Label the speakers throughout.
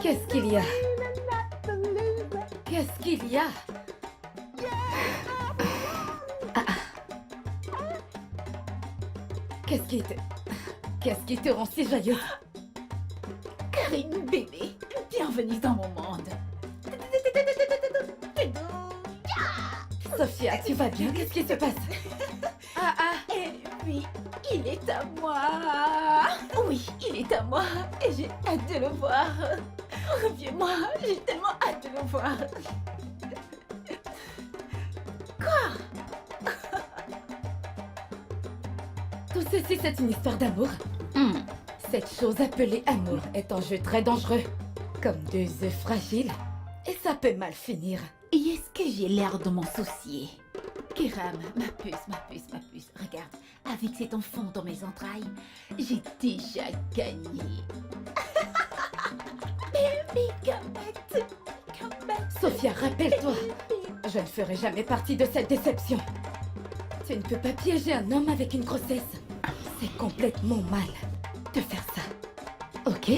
Speaker 1: Qu'est-ce qu'il y a? Qu'est-ce qu'il y a? Qu'est-ce qui te rend si joyeuse?
Speaker 2: Karine, bébé, bienvenue dans mon monde.
Speaker 1: Sophia, tu vas bien? Qu'est-ce qui se passe?
Speaker 2: Et puis, il est à moi. Oui, il est à moi et j'ai hâte de le voir. Reviens-moi, j'ai tellement hâte de le voir.
Speaker 1: Tout ceci, c'est une histoire d'amour. Cette chose appelée amour est un jeu très dangereux. Comme deux œufs fragiles. Et ça peut mal finir.
Speaker 2: Et est-ce que j'ai l'air de m'en soucier? Kiram, ma puce, regarde, avec cet enfant dans mes entrailles, j'ai déjà gagné. Baby, come back.
Speaker 1: Sophia, rappelle-toi. Je ne ferai jamais partie de cette déception. Tu ne peux pas piéger un homme avec une grossesse. C'est complètement mal de faire ça. Ok?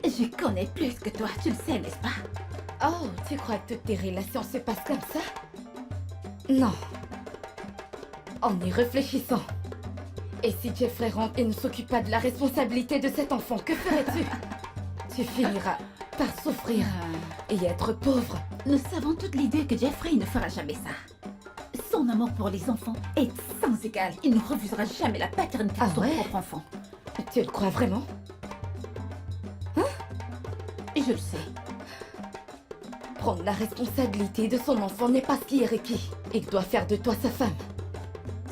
Speaker 2: Je connais plus que toi, tu le sais, n'est-ce pas?
Speaker 1: Oh, tu crois que toutes tes relations se passent comme ça? Non. En y réfléchissant. Et si Jeffrey rentre et ne s'occupe pas de la responsabilité de cet enfant, que ferais-tu? Tu finiras par souffrir et être pauvre.
Speaker 2: Nous savons toutes les deux que Jeffrey ne fera jamais ça. Son amour pour les enfants est sans égal. Il ne refusera jamais la paternité de son propre enfant.
Speaker 1: Tu le crois vraiment?
Speaker 2: Et je le sais.
Speaker 1: Prendre la responsabilité de son enfant n'est pas ce qui est requis. Il doit faire de toi sa femme.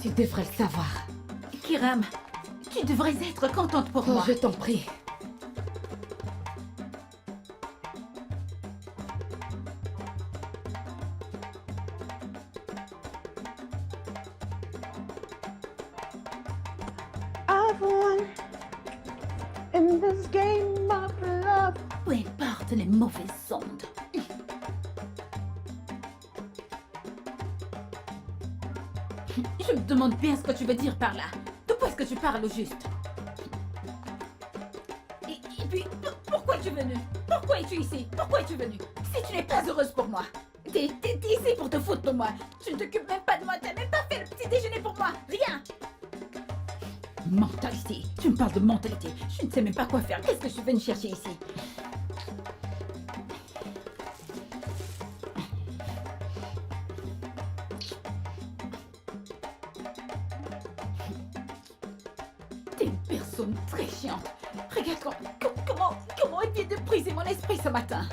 Speaker 1: Tu devrais le savoir.
Speaker 2: Kiram, tu devrais être contente pour moi.
Speaker 1: Je t'en prie.
Speaker 3: I've won in this game of love.
Speaker 2: Peu importe les mauvaises ondes. Je me demande bien ce que tu veux dire par là. De quoi est-ce que tu parles au juste? Et puis, pourquoi es-tu venu? Pourquoi es-tu ici? Pourquoi es-tu venu? Si tu n'es pas heureuse pour moi, t'es ici pour te foutre de moi. Tu ne t'occupes même pas de moi, t'as même pas fait le petit déjeuner pour moi. Rien. Mentalité. Tu me parles de mentalité. Je ne sais même pas quoi faire. Qu'est-ce que je suis venue chercher ici? T'es une personne très chiante. Regarde comment elle vient de briser mon esprit ce matin.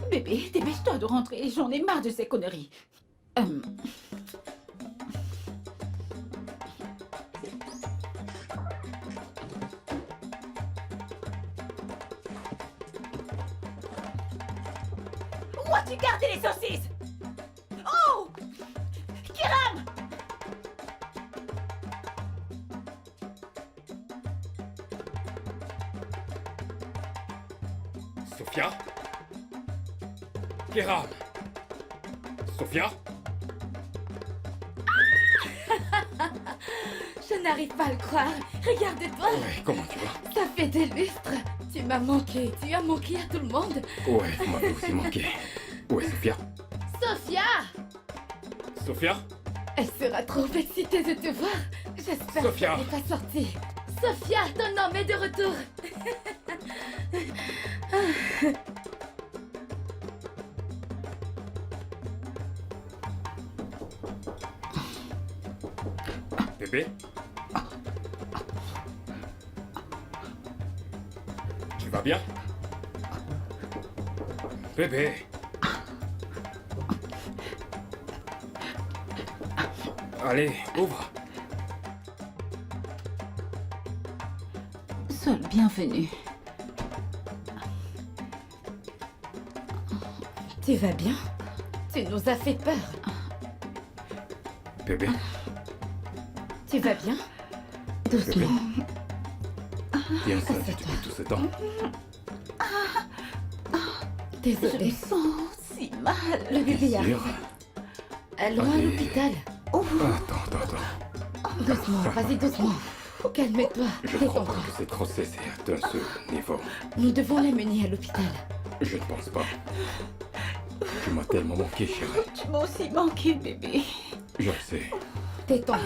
Speaker 2: Bébé, dépêche-toi de rentrer. J'en ai marre de ces conneries. Où as-tu gardé les saucisses? Oh! Kiram!
Speaker 4: Sophia? Kiram? Sophia?
Speaker 1: Je n'arrive pas à le croire. Regarde-toi.
Speaker 4: Ouais, comment tu vas?
Speaker 1: Ça fait des lustres. Tu m'as manqué. Tu as manqué à tout le monde.
Speaker 4: Ouais, vous m'avez aussi manqué. Ouais, Sophia?
Speaker 1: Sophia!
Speaker 4: Sophia?
Speaker 1: Elle sera trop excitée de te voir. J'espère
Speaker 4: Sophia.
Speaker 1: qu'elle n'est pas sortie. Sophia, ton homme est de retour.
Speaker 4: Bébé? Tu vas bien? Bébé? Allez, ouvre.
Speaker 2: Sois le bienvenu.
Speaker 1: Tu vas bien? Tu nous as fait peur.
Speaker 4: Bébé?
Speaker 1: Tu vas bien?
Speaker 4: Bébé?
Speaker 1: Doucement.
Speaker 4: Bien ça depuis tout ce temps.
Speaker 2: Je
Speaker 1: Désolée.
Speaker 2: me sens si mal.
Speaker 1: Le bébé
Speaker 4: Sûr.
Speaker 1: arrive. Allons à
Speaker 4: Allez.
Speaker 1: l'hôpital.
Speaker 4: Attends.
Speaker 1: Doucement, vas-y doucement. Calme-toi,
Speaker 4: Je crois
Speaker 1: détends-toi.
Speaker 4: pas que cette grossesse est à ce niveau.
Speaker 1: Nous devons l'amener à l'hôpital.
Speaker 4: Je ne pense pas. Tu m'as tellement manqué, chérie.
Speaker 2: Tu m'as aussi manqué, bébé.
Speaker 4: Je le sais.
Speaker 1: Détends-toi,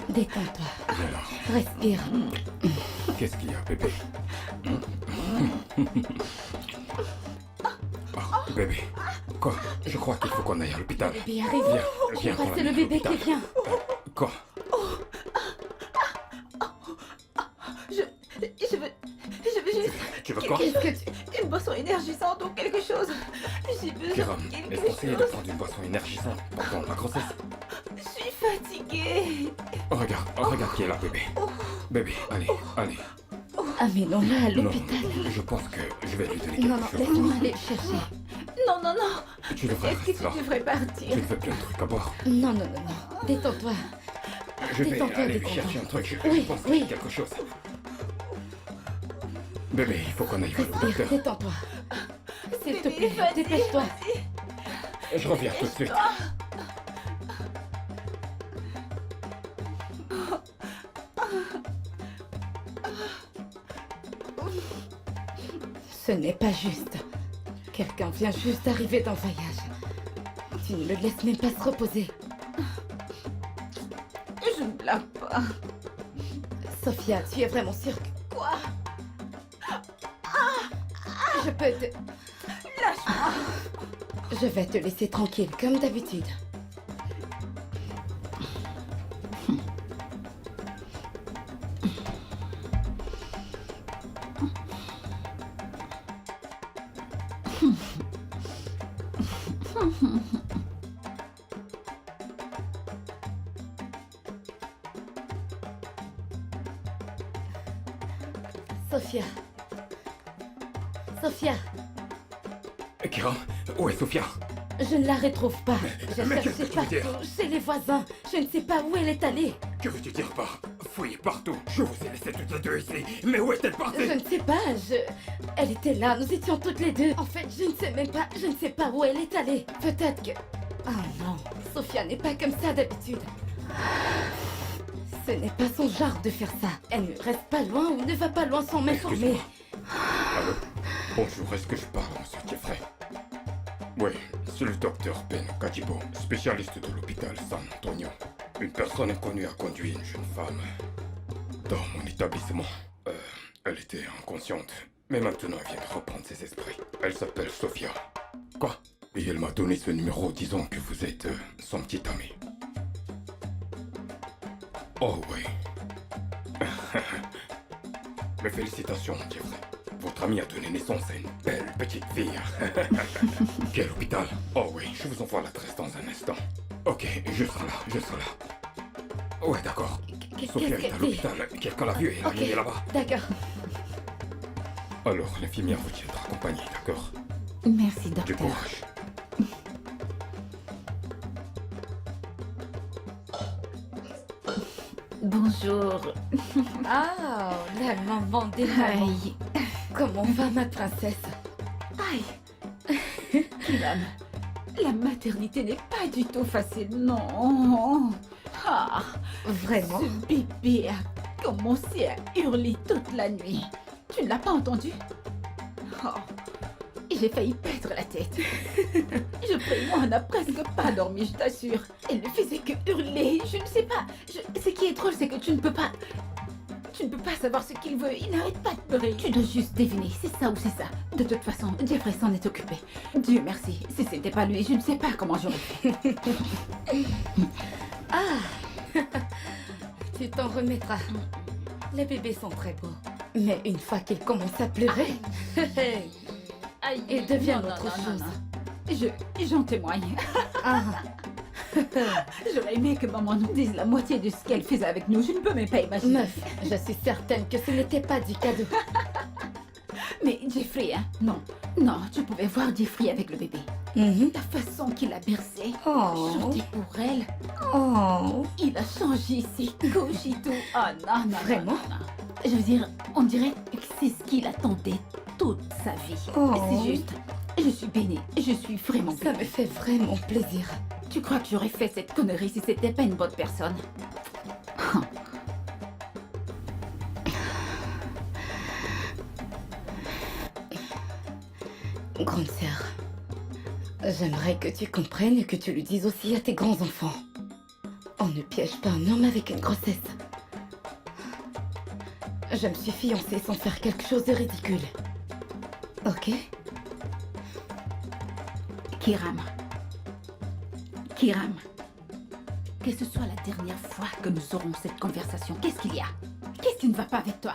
Speaker 1: détends-toi.
Speaker 4: Viens là.
Speaker 1: Respire.
Speaker 4: Qu'est-ce qu'il y a, bébé? Ah, bébé. Quoi? Je crois qu'il faut qu'on aille à l'hôpital.
Speaker 1: Bébé, arrive.
Speaker 4: Viens qu'on
Speaker 1: C'est
Speaker 4: l'amène
Speaker 1: le
Speaker 4: à
Speaker 1: bébé qui
Speaker 4: l'hôpital.
Speaker 1: vient.
Speaker 4: Quoi?
Speaker 2: Je veux juste
Speaker 4: Tu veux quoi?
Speaker 1: Qu'est-ce que tu...
Speaker 2: une boisson énergisante ou quelque chose. J'ai besoin
Speaker 4: Kiram,
Speaker 2: de
Speaker 4: est-ce
Speaker 2: quelque
Speaker 4: qu'on essaye de
Speaker 2: chose.
Speaker 4: prendre une boisson énergisante pendant la grossesse?
Speaker 2: Je suis fatiguée.
Speaker 4: Regarde qui est là, bébé. Bébé, allez.
Speaker 1: Amenons-la à
Speaker 4: Non,
Speaker 1: l'hôpital.
Speaker 4: je pense que je vais lui donner
Speaker 1: Non,
Speaker 4: quelque
Speaker 1: non,
Speaker 4: chose.
Speaker 1: laisse-moi aller le chercher.
Speaker 2: Non.
Speaker 4: Tu devrais
Speaker 2: Est-ce que
Speaker 4: rester là.
Speaker 2: tu devrais
Speaker 4: Tu
Speaker 2: partir?
Speaker 4: me fais plein de trucs à boire.
Speaker 1: Non. Détends-toi.
Speaker 4: Je vais
Speaker 1: Détends-toi,
Speaker 4: aller lui
Speaker 1: détends-toi.
Speaker 4: chercher un truc. Je
Speaker 1: Oui,
Speaker 4: pense que
Speaker 1: oui.
Speaker 4: j'ai quelque chose. Bébé, il faut qu'on aille voir le
Speaker 1: Respire,
Speaker 4: docteur.
Speaker 1: détends-toi. S'il te
Speaker 2: Bébé,
Speaker 1: plaît,
Speaker 2: vas-y,
Speaker 1: dépêche-toi.
Speaker 4: Je reviens tout de suite.
Speaker 1: Ce n'est pas juste. Quelqu'un vient juste d'arriver dans le voyage. Tu ne le laisses même pas se reposer.
Speaker 2: Je ne blague pas.
Speaker 1: Sophia, tu es vraiment sûre que...
Speaker 2: Quoi?
Speaker 1: Je peux te...
Speaker 2: Lâche-moi.
Speaker 1: Je vais te laisser tranquille, comme d'habitude. Sophia,
Speaker 4: Kiram, où est Sophia?
Speaker 1: je ne la retrouve pas. J'ai
Speaker 4: Mais
Speaker 1: cherché
Speaker 4: qu'est-ce que tu veux dire?
Speaker 1: partout, chez les voisins. Je ne sais pas où elle est allée.
Speaker 4: Que veux-tu dire par fouiller partout? Je vous ai laissé toutes les deux ici. Mais où est-elle partie?
Speaker 1: Je ne sais pas, Elle était là, nous étions toutes les deux. En fait, je ne sais pas où elle est allée. Peut-être que... Oh non, Sophia n'est pas comme ça d'habitude. Ce n'est pas son genre de faire ça. Elle ne reste pas loin ou ne va pas loin sans m'informer.
Speaker 4: Excuse-moi. Allô? Bonjour, est-ce que je parle à Monsieur Jeffrey? Oui, c'est le docteur Ben Kajibo, spécialiste de l'hôpital San Antonio. Une personne inconnue a conduit une jeune femme dans mon établissement. Elle était inconsciente, mais maintenant elle vient de reprendre ses esprits. Elle s'appelle Sophia. Quoi? Et elle m'a donné ce numéro disant que vous êtes son petit ami. Oh oui. Mes félicitations, Jeffrey. Votre ami a donné naissance à une belle petite fille. Quel hôpital? Oh oui, je vous envoie l'adresse dans un instant. Ok, je serai là. Ouais, d'accord. Sophia
Speaker 1: Qu'est-ce
Speaker 4: est à
Speaker 1: qu'elle dit?
Speaker 4: l'hôpital. Quelqu'un l'a vue et l'a amenée là-bas.
Speaker 1: D'accord.
Speaker 4: Alors, l'infirmière vous tiendra compagnie, d'accord?
Speaker 2: Merci,
Speaker 4: Du
Speaker 2: docteur.
Speaker 4: courage.
Speaker 2: Bonjour.
Speaker 1: Ah, la maman des mamans.
Speaker 2: Aïe.
Speaker 1: Comment va ma princesse?
Speaker 2: Aïe. Kiram, la maternité n'est pas du tout facile, non. Ah,
Speaker 1: Vraiment?
Speaker 2: ce bébé a commencé à hurler toute la nuit. Tu ne l'as pas entendu? Oh, j'ai failli perdre la tête. Je prie, moi, on n'a presque pas dormi, je t'assure. Elle ne faisait que hurler. Je ne sais pas. Ce qui est drôle, c'est que tu ne peux pas savoir ce qu'il veut. Il n'arrête pas de pleurer. Tu dois juste deviner. C'est ça ou c'est ça. De toute façon, Jeffrey s'en est occupé. Dieu merci. Si c'était pas lui, je ne sais pas comment j'aurais fait.
Speaker 1: Ah, tu t'en remettras. Les bébés sont très beaux. Mais une fois qu'ils commencent à pleurer,
Speaker 2: Aïe,
Speaker 1: ils deviennent
Speaker 2: non,
Speaker 1: autre
Speaker 2: non,
Speaker 1: chose.
Speaker 2: non. J'en témoigne.
Speaker 1: Ah,
Speaker 2: J'aurais aimé que maman nous dise la moitié de ce qu'elle faisait avec nous. Je ne peux même pas imaginer.
Speaker 1: meuf, je suis certaine que ce n'était pas du cadeau.
Speaker 2: Mais Jeffrey, hein, non. Non, tu pouvais voir Jeffrey avec le bébé.
Speaker 1: Mhm.
Speaker 2: La façon qu'il a bercé,
Speaker 1: Oh,
Speaker 2: chanté pour elle.
Speaker 1: oh.
Speaker 2: Il a changé ses couches et tout. Oh non, non,
Speaker 1: Vraiment?
Speaker 2: non, non. Je veux dire, on dirait que c'est ce qu'il attendait toute sa vie.
Speaker 1: Oh.
Speaker 2: C'est juste, je suis bénie. Je suis vraiment
Speaker 1: Ça
Speaker 2: bénie.
Speaker 1: me fait vraiment plaisir.
Speaker 2: Tu crois que j'aurais fait cette connerie si c'était pas une bonne personne?
Speaker 1: Grande sœur, j'aimerais que tu comprennes et que tu le dises aussi à tes grands-enfants. On ne piège pas un homme avec une grossesse. Je me suis fiancée sans faire quelque chose de ridicule. Ok?
Speaker 2: Kiram. Kiram. Que ce soit la dernière fois que nous aurons cette conversation, qu'est-ce qu'il y a? Qu'est-ce qui ne va pas avec toi?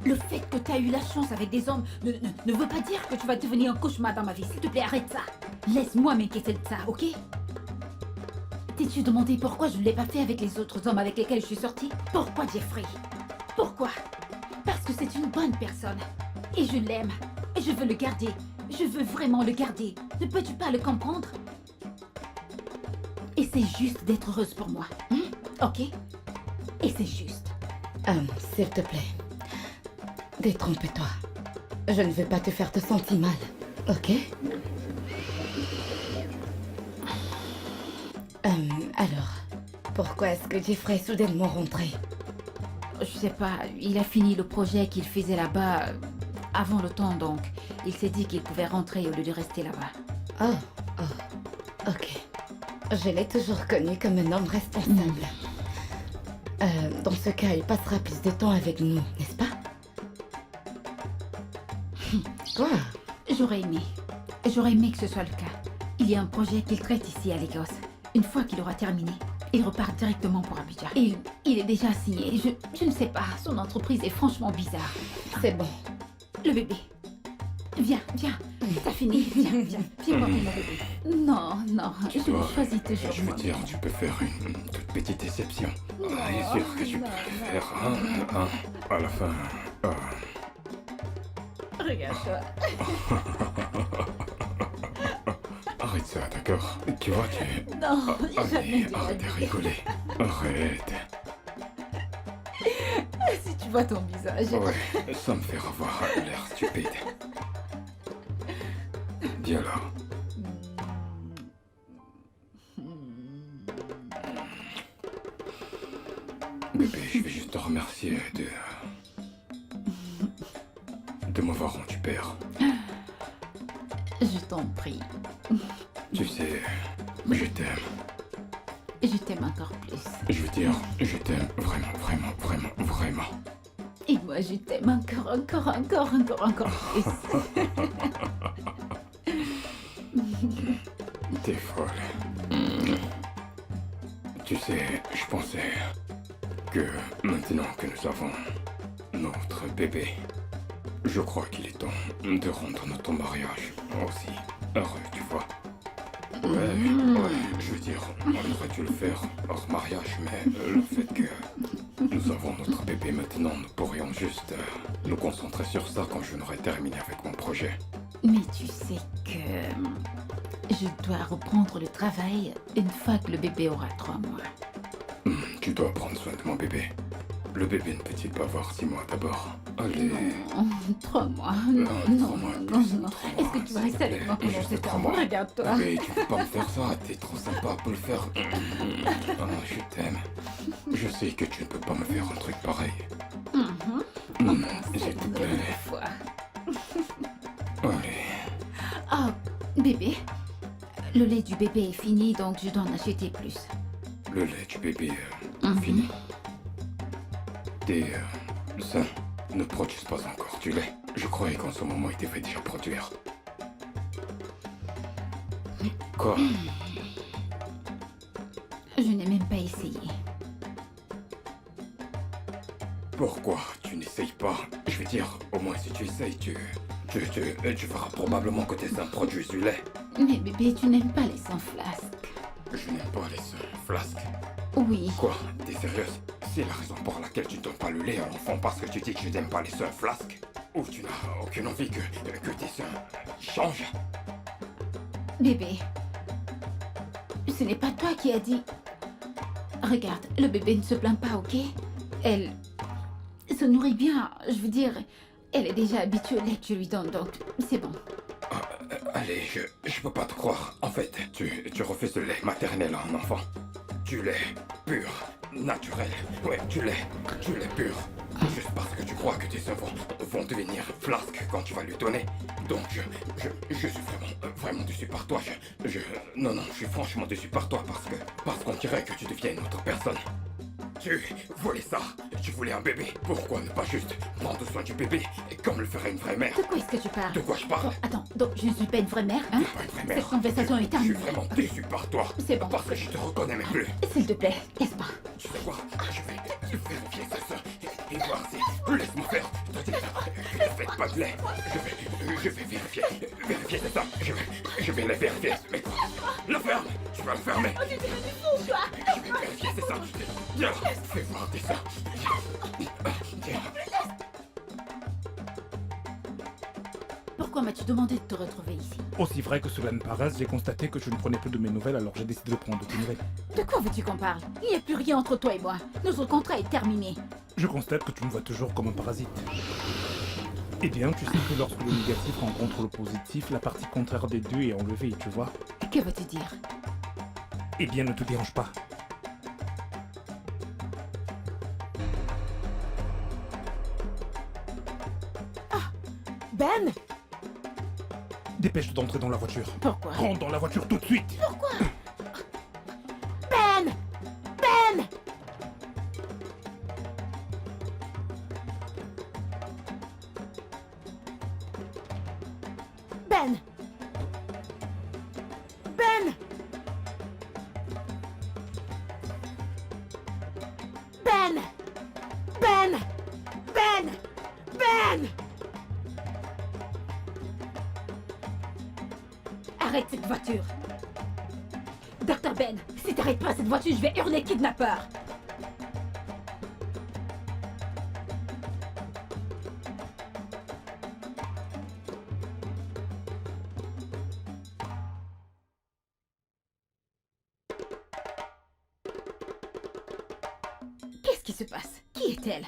Speaker 2: Le fait que tu as eu la chance avec des hommes ne veut pas dire que tu vas devenir un cauchemar dans ma vie. S'il te plaît, arrête ça. Laisse-moi m'inquiéter de ça, ok? T'es-tu demandé pourquoi je ne l'ai pas fait avec les autres hommes avec lesquels je suis sortie? Pourquoi Jeffrey? Pourquoi? Parce que c'est une bonne personne. Et je l'aime. Et je veux le garder. Je veux vraiment le garder. Ne peux-tu pas le comprendre? Essaie juste d'être heureuse pour moi. Ok? Et c'est juste.
Speaker 1: S'il te plaît. Détrompe-toi. Je ne veux pas te faire te sentir mal. Ok? Alors, pourquoi est-ce que Jeffrey est soudainement rentré?
Speaker 2: Je sais pas, il a fini le projet qu'il faisait là-bas avant le temps, donc il s'est dit qu'il pouvait rentrer au lieu de rester là-bas.
Speaker 1: Ok. Je l'ai toujours connu comme un homme responsable. Dans ce cas, il passera plus de temps avec nous, n'est-ce pas? Quoi?
Speaker 2: J'aurais aimé que ce soit le cas. Il y a un projet qu'il traite ici à Lagos. Une fois qu'il aura terminé, il repart directement pour Abidjan. Et il est déjà signé. Je ne sais pas, son entreprise est franchement bizarre.
Speaker 1: C'est bon.
Speaker 2: Le bébé. Viens. T'as fini. Viens porter mon bébé. Non, je le choisis toujours.
Speaker 4: Je veux dire, tu peux faire une toute petite déception. Bien sûr que tu peux le faire. Hein. À la fin.
Speaker 2: Regarde-toi.
Speaker 4: Arrête ça, d'accord? Tu vois,
Speaker 2: Non, jamais
Speaker 4: Allez,
Speaker 2: de la
Speaker 4: arrête de
Speaker 2: vie.
Speaker 4: rigoler. Arrête.
Speaker 2: Si tu vois ton visage.
Speaker 4: Ouais, ça me fait avoir l'air stupide. Viens là. Bébé, je vais juste te remercier de m'avoir rendu père.
Speaker 2: Je t'en prie.
Speaker 4: Tu sais, je t'aime.
Speaker 2: Je t'aime encore plus.
Speaker 4: Je veux dire, je t'aime vraiment.
Speaker 2: Et moi, je t'aime encore plus.
Speaker 4: T'es folle. Tu sais, je pensais que maintenant que nous avons notre bébé, je crois qu'il est temps de rendre notre mariage aussi heureux, tu vois. Ouais, je veux dire, on aurait dû le faire hors mariage, mais le fait que nous avons notre bébé maintenant, nous pourrions juste nous concentrer sur ça quand je n'aurai terminé avec mon projet.
Speaker 2: Mais tu sais que je dois reprendre le travail une fois que le bébé aura 3 mois.
Speaker 4: Tu dois prendre soin de mon bébé. Le bébé ne peut-il pas avoir 6 mois d'abord? Allez.
Speaker 2: Non, 3 mois.
Speaker 4: Non,
Speaker 2: Non.
Speaker 4: 3 mois,
Speaker 2: Non.
Speaker 4: plus,
Speaker 2: Non.
Speaker 4: 3
Speaker 2: Est-ce
Speaker 4: mois,
Speaker 2: que tu vas
Speaker 4: s'il
Speaker 2: rester
Speaker 4: te
Speaker 2: avec
Speaker 4: plaît.
Speaker 2: moi pendant
Speaker 4: Juste
Speaker 2: cette
Speaker 4: 3
Speaker 2: heure?
Speaker 4: mois.
Speaker 2: Regarde-toi.
Speaker 4: Bébé, tu peux pas me faire ça, t'es trop sympa pour le faire. Je t'aime. Je sais que tu ne peux pas me faire un truc pareil. S'il te plaît.
Speaker 2: Fois.
Speaker 4: Allez.
Speaker 2: Oh, bébé. Le lait du bébé est fini, donc je dois en acheter plus.
Speaker 4: Le lait du bébé fini. Tes seins ne produisent pas encore du lait. Je croyais qu'en ce moment, ils devaient déjà produire. Quoi?
Speaker 2: Je n'ai même pas essayé.
Speaker 4: Pourquoi tu n'essayes pas? Je veux dire, au moins si tu essayes, tu verras probablement que tes seins produisent du lait.
Speaker 2: Mais bébé, tu n'aimes pas les seins flasques.
Speaker 4: Je n'aime pas les seins flasques.
Speaker 2: Oui.
Speaker 4: Quoi? T'es sérieuse? C'est la raison pour laquelle tu ne donnes pas le lait à l'enfant parce que tu dis que tu n'aimes pas les seins flasques? Ou tu n'as aucune envie que tes seins changent?
Speaker 2: Bébé, ce n'est pas toi qui as dit... Regarde, le bébé ne se plaint pas, ok? Elle se nourrit bien, je veux dire... Elle est déjà habituée au lait que je lui donne, donc c'est bon.
Speaker 4: Allez, je peux pas te croire. En fait, tu refuses le lait maternel à un enfant. Du lait pur, naturel. Ouais, du lait pur. Juste parce que tu crois que tes seins vont devenir flasques quand tu vas lui donner. Donc je suis vraiment déçu par toi. Non, je suis franchement déçu par toi parce qu'on dirait que tu deviens une autre personne. Tu voulais ça, tu voulais un bébé. Pourquoi ne pas juste prendre soin du bébé comme le ferait une vraie mère?
Speaker 2: De quoi est-ce que tu parles?
Speaker 4: De quoi je parle?
Speaker 2: Bon, attends, donc je ne suis pas une vraie mère, hein?
Speaker 4: Pas une vraie mère.
Speaker 2: Cette conversation est
Speaker 4: Je suis
Speaker 2: terminée.
Speaker 4: vraiment déçu par toi.
Speaker 2: C'est bon.
Speaker 4: Parce que je te reconnais même plus.
Speaker 2: S'il te plaît, laisse-moi.
Speaker 4: Tu sais quoi? Je vais vérifier ça et voir si... Laisse-moi faire. Faites pas de lait. Je vais vérifier. Vérifier c'est ça. Je vais la vérifier. Mais quoi? La ferme. Tu vas le fermer.
Speaker 2: Oh, tu es devenu fou, toi!
Speaker 4: Je vais vérifier c'est ça. Viens. Fais voir tes ça. Tiens.
Speaker 2: Pourquoi m'as-tu demandé de te retrouver ici?
Speaker 5: Aussi vrai que cela ne paraisse, j'ai constaté que je ne prenais plus de mes nouvelles, alors j'ai décidé de prendre de tes nouvelles.
Speaker 2: De quoi veux-tu qu'on parle? Il n'y a plus rien entre toi et moi. Notre contrat est terminé.
Speaker 5: Je constate que tu me vois toujours comme un parasite. Eh bien, tu sais que lorsque le négatif rencontre le positif, la partie contraire des deux est enlevée, tu vois.
Speaker 2: Que veux-tu dire?
Speaker 5: Eh bien, ne te dérange pas.
Speaker 3: Ben?
Speaker 5: Dépêche d'entrer dans la voiture.
Speaker 2: Pourquoi?
Speaker 5: Rentre dans la voiture tout de suite.
Speaker 3: Ben! Ben! Ben! Ben! Ben! Ben! Ben! Ben!
Speaker 2: Arrête cette voiture! Dr. Ben, si t'arrêtes pas cette voiture, je vais hurler kidnappeur! Qu'est-ce qui se passe? Qui est-elle?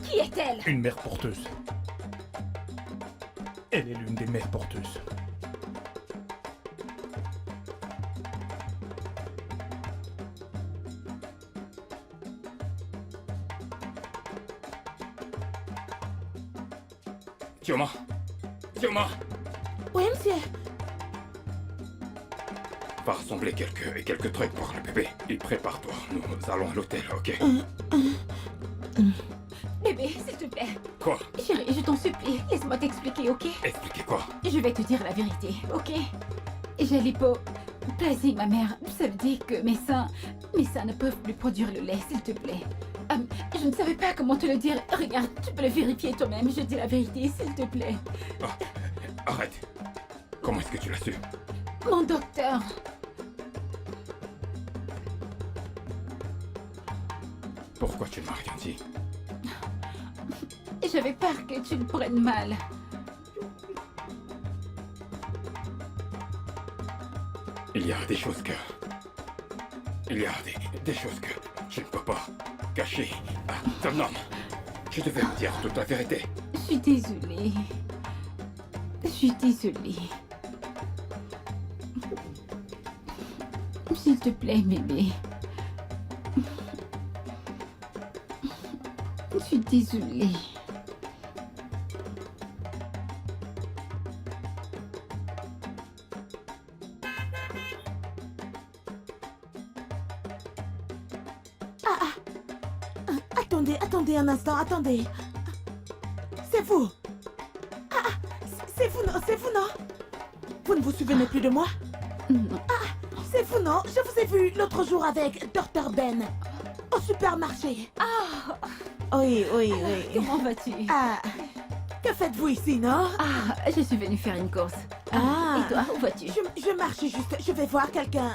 Speaker 2: Qui est-elle?
Speaker 5: Une mère porteuse. Elle est l'une des mères porteuses.
Speaker 4: Tioma.
Speaker 3: Oui, monsieur.
Speaker 4: Va rassembler quelques trucs pour le bébé. Et prépare-toi. Nous allons à l'hôtel, ok?
Speaker 2: Bébé, s'il te plaît.
Speaker 4: Quoi?
Speaker 2: Chérie, je t'en supplie, laisse-moi t'expliquer, ok?
Speaker 4: Expliquez quoi?
Speaker 2: Je vais te dire la vérité, ok? J'ai l'hypoplasie, ma mère. Ça veut dire que mes seins ne peuvent plus produire le lait, s'il te plaît. Je ne savais pas comment te le dire. Regarde, tu peux le vérifier toi-même. Je dis la vérité, s'il te plaît.
Speaker 4: Ah, arrête. Comment est-ce que tu l'as su?
Speaker 2: Mon docteur.
Speaker 4: Pourquoi tu ne m'as rien dit?
Speaker 2: J'avais peur que tu le prennes mal.
Speaker 4: Il y a des choses que... Il y a des choses que je ne peux pas cacher à ton homme. Je devais me dire toute la vérité.
Speaker 2: Je suis désolée. Je suis désolée. S'il te plaît, bébé. Je suis désolée.
Speaker 3: Attendez un instant, attendez. C'est vous. C'est vous, non? Vous ne vous souvenez plus de moi?
Speaker 2: Non.
Speaker 3: C'est vous, non? Je vous ai vu l'autre jour avec Dr. Ben. Au supermarché. Oui.
Speaker 2: Comment vas-tu?
Speaker 3: Que faites-vous ici, non?
Speaker 2: Je suis venue faire une course. Et toi, où vas-tu?
Speaker 3: Je marche juste. Je vais voir quelqu'un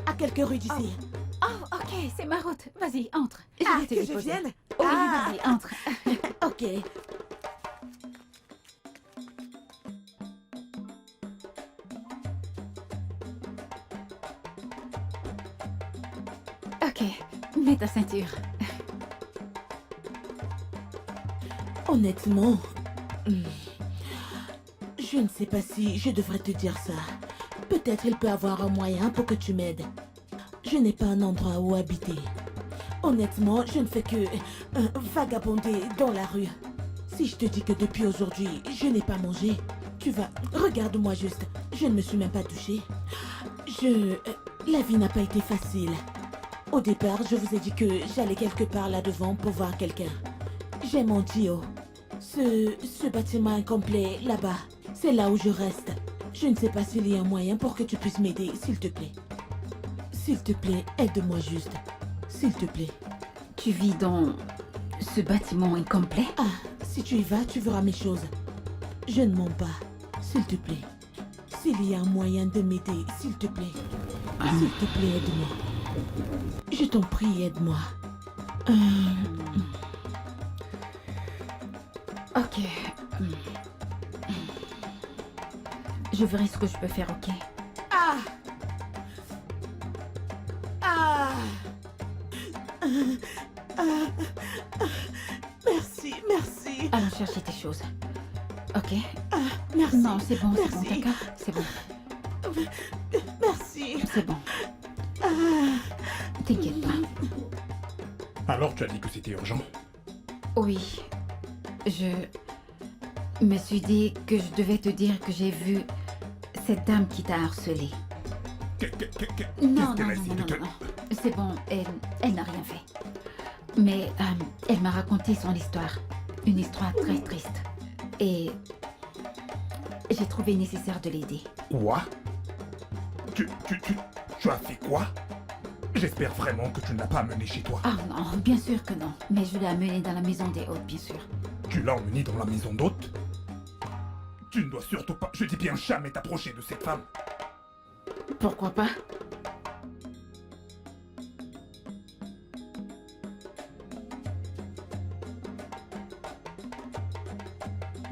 Speaker 3: à quelques rues d'ici.
Speaker 2: Oh, ok, c'est ma route. Vas-y, entre. Je vais te
Speaker 3: Que je
Speaker 2: déposer.
Speaker 3: vienne?
Speaker 2: Oui, vas-y, entre.
Speaker 3: Ok.
Speaker 2: Ok, mets ta ceinture.
Speaker 3: Honnêtement, je ne sais pas si je devrais te dire ça. Peut-être il peut avoir un moyen pour que tu m'aides. Je n'ai pas un endroit où habiter. Honnêtement, je ne fais que vagabonder dans la rue. Si je te dis que depuis aujourd'hui, je n'ai pas mangé, tu vas... Regarde-moi juste, je ne me suis même pas touchée. La vie n'a pas été facile. Au départ, je vous ai dit que j'allais quelque part là-devant pour voir quelqu'un. J'ai menti, oh. Ce bâtiment incomplet, là-bas, c'est là où je reste. Je ne sais pas s'il y a un moyen pour que tu puisses m'aider, s'il te plaît. S'il te plaît, aide-moi juste. S'il te plaît.
Speaker 2: Tu vis dans ce bâtiment incomplet?
Speaker 3: Ah, si tu y vas, tu verras mes choses. Je ne mens pas. S'il te plaît. S'il y a un moyen de m'aider, s'il te plaît. S'il te plaît, aide-moi. Je t'en prie, aide-moi.
Speaker 2: Ok. Je verrai ce que je peux faire, ok?
Speaker 3: Ah! Ah! Merci, merci.
Speaker 2: Allons chercher tes choses. Ok?
Speaker 3: Merci.
Speaker 2: Non, c'est bon,
Speaker 3: Merci.
Speaker 2: d'accord? C'est bon,
Speaker 3: Merci.
Speaker 2: c'est bon. T'inquiète pas.
Speaker 5: Alors tu as dit que c'était urgent.
Speaker 2: Oui, je me suis dit que je devais te dire que j'ai vu cette dame qui t'a harcelé. Non,
Speaker 5: Qu'est-ce qu'elle a essayé de te...
Speaker 2: non. C'est bon, elle n'a rien fait. Mais elle m'a raconté son histoire. Une histoire très triste. Et j'ai trouvé nécessaire de l'aider.
Speaker 5: Quoi? Tu as fait quoi? J'espère vraiment que tu ne l'as pas amené chez toi.
Speaker 2: Ah non, bien sûr que non. Mais je l'ai amenée dans la maison des hôtes, bien sûr.
Speaker 5: Tu l'as emmené dans la maison d'hôte? Tu ne dois surtout pas... Je dis bien jamais t'approcher de cette femme.
Speaker 2: Pourquoi pas?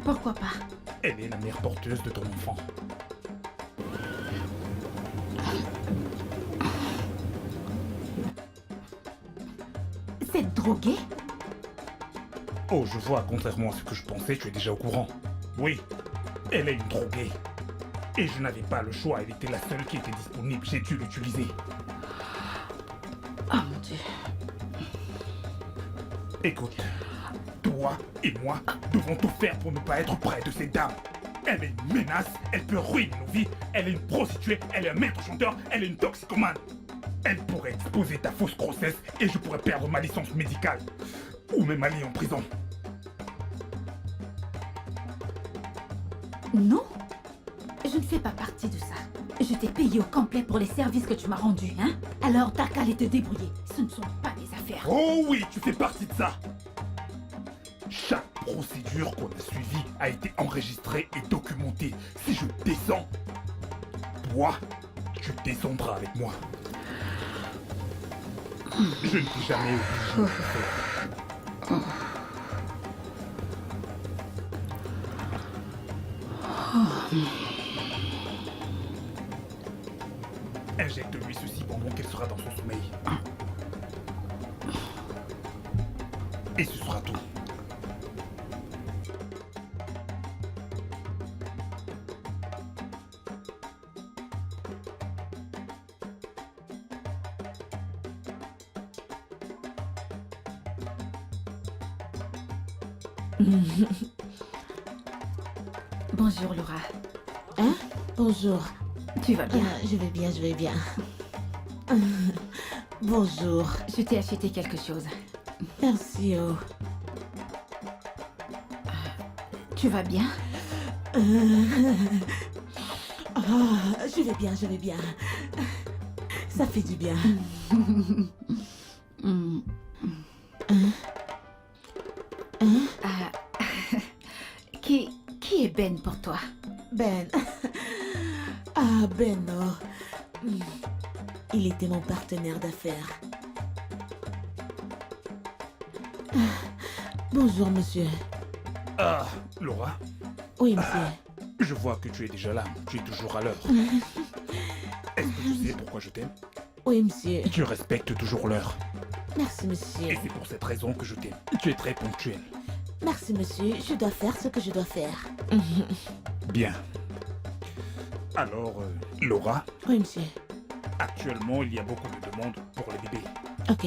Speaker 2: Pourquoi pas?
Speaker 5: Elle est la mère porteuse de ton enfant.
Speaker 2: Cette droguée?
Speaker 5: Oh, je vois, contrairement à ce que je pensais, tu es déjà au courant. Oui, elle est une droguée. Et je n'avais pas le choix, elle était la seule qui était disponible, j'ai dû l'utiliser.
Speaker 2: Oh mon Dieu.
Speaker 5: Écoute, toi et moi devons tout faire pour ne pas être près de cette dame. Elle est une menace, elle peut ruiner nos vies, elle est une prostituée, elle est un maître chanteur, elle est une toxicomane. Elle pourrait exposer ta fausse grossesse et je pourrais perdre ma licence médicale. Ou même aller en prison.
Speaker 2: Non, je ne fais pas partie de ça. Je t'ai payé au complet pour les services que tu m'as rendus, hein? Alors t'as qu'à aller te débrouiller. Ce ne sont pas mes affaires.
Speaker 5: Oh oui, tu fais partie de ça. Chaque procédure qu'on a suivie a été enregistrée et documentée. Si je descends, toi, tu descendras avec moi. Je ne t'ai jamais obligé de faire. Injecte-lui ceci pendant qu'elle sera dans son sommeil. Et ce sera tout.
Speaker 2: Bonjour Laura.
Speaker 3: Hein? Bonjour.
Speaker 2: Tu vas bien?
Speaker 3: Je vais bien, je vais bien. Bonjour.
Speaker 2: Je t'ai acheté quelque chose.
Speaker 3: Merci, oh.
Speaker 2: Tu vas bien?
Speaker 3: Je vais bien, je vais bien. Ça fait du bien.
Speaker 2: Qui est Ben pour toi?
Speaker 3: Ben. Ah, Ben, oh. Il était mon partenaire d'affaires. Bonjour, monsieur.
Speaker 5: Ah, Laura,
Speaker 3: Oui, monsieur.
Speaker 5: je vois que tu es déjà là. Tu es toujours à l'heure. Est-ce que tu sais pourquoi je t'aime?
Speaker 3: Oui, monsieur.
Speaker 5: Tu respectes toujours l'heure.
Speaker 3: Merci, monsieur.
Speaker 5: Et c'est pour cette raison que je t'aime. Tu es très ponctuel.
Speaker 3: Merci, monsieur. Je dois faire ce que je dois faire.
Speaker 5: Bien. Alors, Laura,
Speaker 3: Oui, monsieur.
Speaker 5: actuellement, il y a beaucoup de demandes pour les bébés.
Speaker 3: Ok.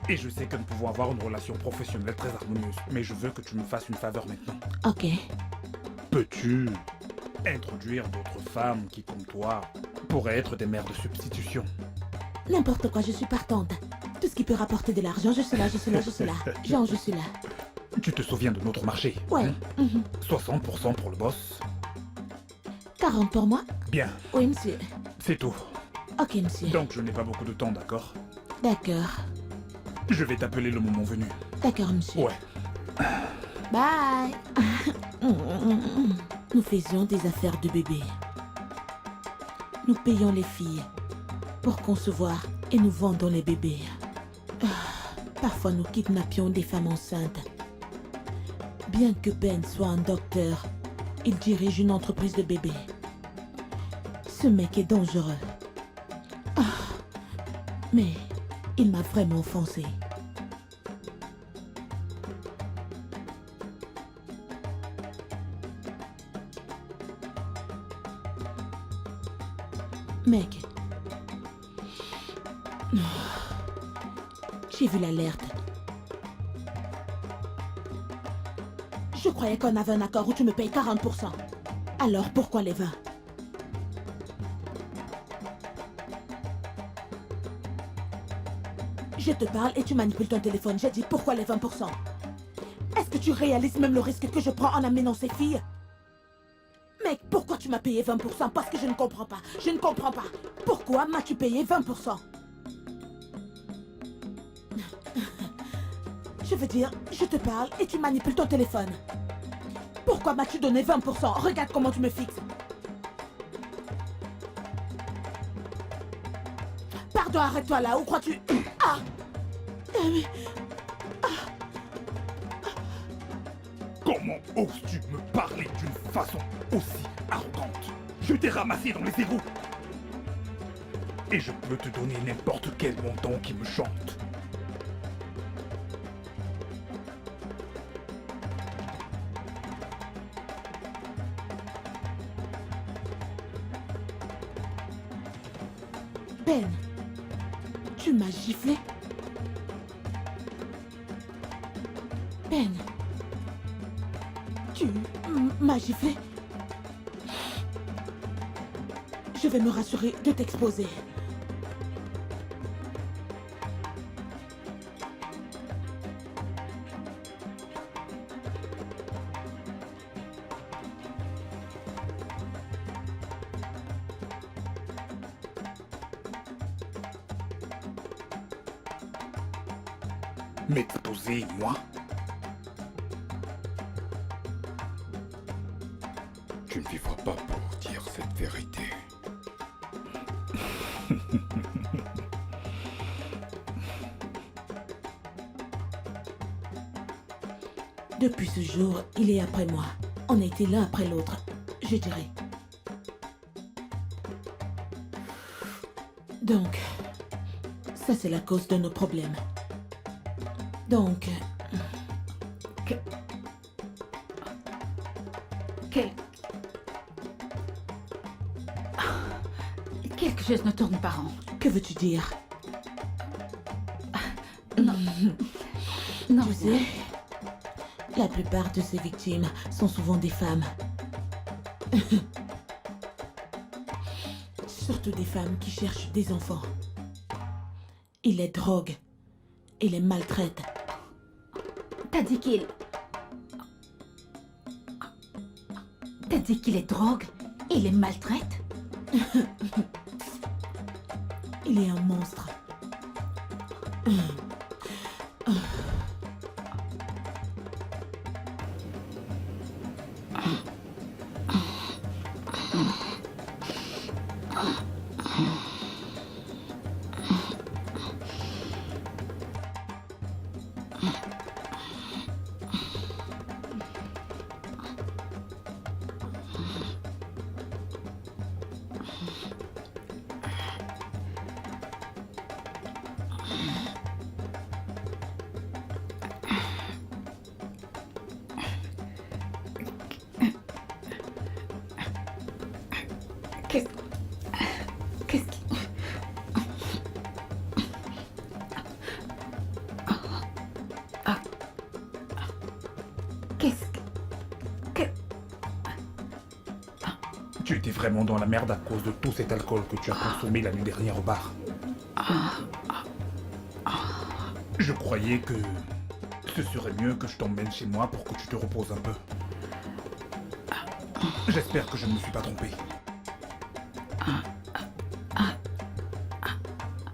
Speaker 5: Et je sais que nous pouvons avoir une relation professionnelle très harmonieuse. Mais je veux que tu me fasses une faveur maintenant.
Speaker 3: Ok.
Speaker 5: Peux-tu introduire d'autres femmes qui, comme toi, pourraient être des mères de substitution?
Speaker 3: N'importe quoi, je suis partante. Tout ce qui peut rapporter de l'argent, je suis là, je suis là, je suis là. Genre, je suis là.
Speaker 5: Tu te souviens de notre marché?
Speaker 3: Ouais.
Speaker 5: hein?
Speaker 3: Mhm.
Speaker 5: 60% pour le boss.
Speaker 3: 40 pour moi?
Speaker 5: Bien,
Speaker 3: Oui, monsieur.
Speaker 5: c'est tout.
Speaker 3: Ok, monsieur.
Speaker 5: Donc je n'ai pas beaucoup de temps, d'accord?
Speaker 3: D'accord.
Speaker 5: Je vais t'appeler le moment venu.
Speaker 3: D'accord, monsieur.
Speaker 5: Ouais.
Speaker 3: Bye. Nous faisions des affaires de bébé. Nous payons les filles pour concevoir et nous vendons les bébés. Parfois, nous kidnappions des femmes enceintes. Bien que Ben soit un docteur, il dirige une entreprise de bébés. Ce mec est dangereux. Mais il m'a vraiment offensé. Mec. J'ai vu l'alerte. Je croyais qu'on avait un accord où tu me payes 40%. Alors pourquoi les 20? Je te parle et tu manipules ton téléphone. J'ai dit pourquoi les 20%? Est-ce que tu réalises même le risque que je prends en amenant ces filles? Mec, pourquoi tu m'as payé 20%? Parce que je ne comprends pas. Je ne comprends pas. Pourquoi m'as-tu payé 20%? Je veux dire, je te parle et tu manipules ton téléphone. Pourquoi m'as-tu donné 20%? Regarde comment tu me fixes. Pardon, arrête-toi là. Où crois-tu? Ah!
Speaker 5: Comment oses-tu me parler d'une façon aussi arrogante? Je t'ai ramassé dans les égouts. Et je peux te donner n'importe quel montant qui me chante.
Speaker 3: Ben, tu m'as giflé? Ben, tu m'as giflé? Je vais me rassurer de t'exposer.
Speaker 5: M'exposer, moi?
Speaker 4: Tu ne vivras pas pour dire cette vérité.
Speaker 3: Depuis ce jour, il est après moi. On a été l'un après l'autre, je dirais. Donc, ça c'est la cause de nos problèmes. Donc,
Speaker 2: Quelque chose ne tourne pas rond.
Speaker 3: que veux-tu dire?
Speaker 2: Non. Non.
Speaker 3: Tu sais, la plupart de ces victimes sont souvent des femmes. Surtout des femmes qui cherchent des enfants. Ils les droguent et les maltraitent.
Speaker 2: T'as dit qu'il... T'as dit qu'il les drogue et les maltraite?
Speaker 3: Il est un monstre.
Speaker 5: vraiment dans la merde à cause de tout cet alcool que tu as consommé la nuit dernière au bar. Je croyais que ce serait mieux que je t'emmène chez moi pour que tu te reposes un peu. J'espère que je ne me suis pas trompé.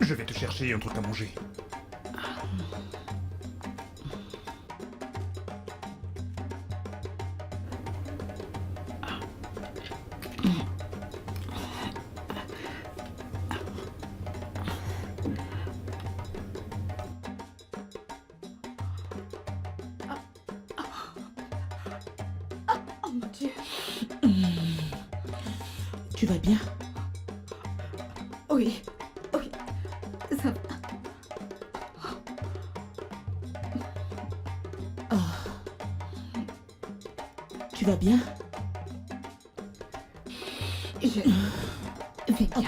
Speaker 5: Je vais te chercher un truc à manger.
Speaker 2: Oh mon Dieu.
Speaker 3: Tu vas bien?
Speaker 2: Oui, oui, ça va.
Speaker 3: Tu vas bien?
Speaker 2: Je vais bien.
Speaker 3: Ok.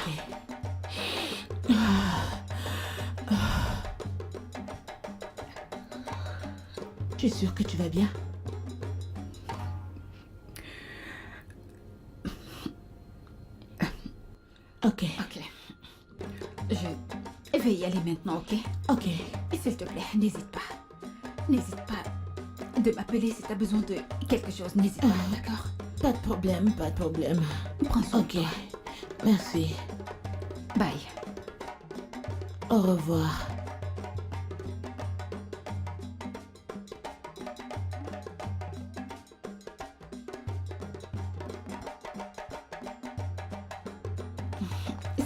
Speaker 3: Tu es sûr que tu vas bien? Ok,
Speaker 2: Ok. Je vais y aller maintenant, ok?
Speaker 3: ok.
Speaker 2: Et s'il te plaît, n'hésite pas. N'hésite pas de m'appeler si t'as besoin de quelque chose. N'hésite pas, d'accord?
Speaker 3: Pas de problème, pas de problème.
Speaker 2: Prends soin de
Speaker 3: Ok,
Speaker 2: toi.
Speaker 3: merci.
Speaker 2: Bye.
Speaker 3: Au revoir.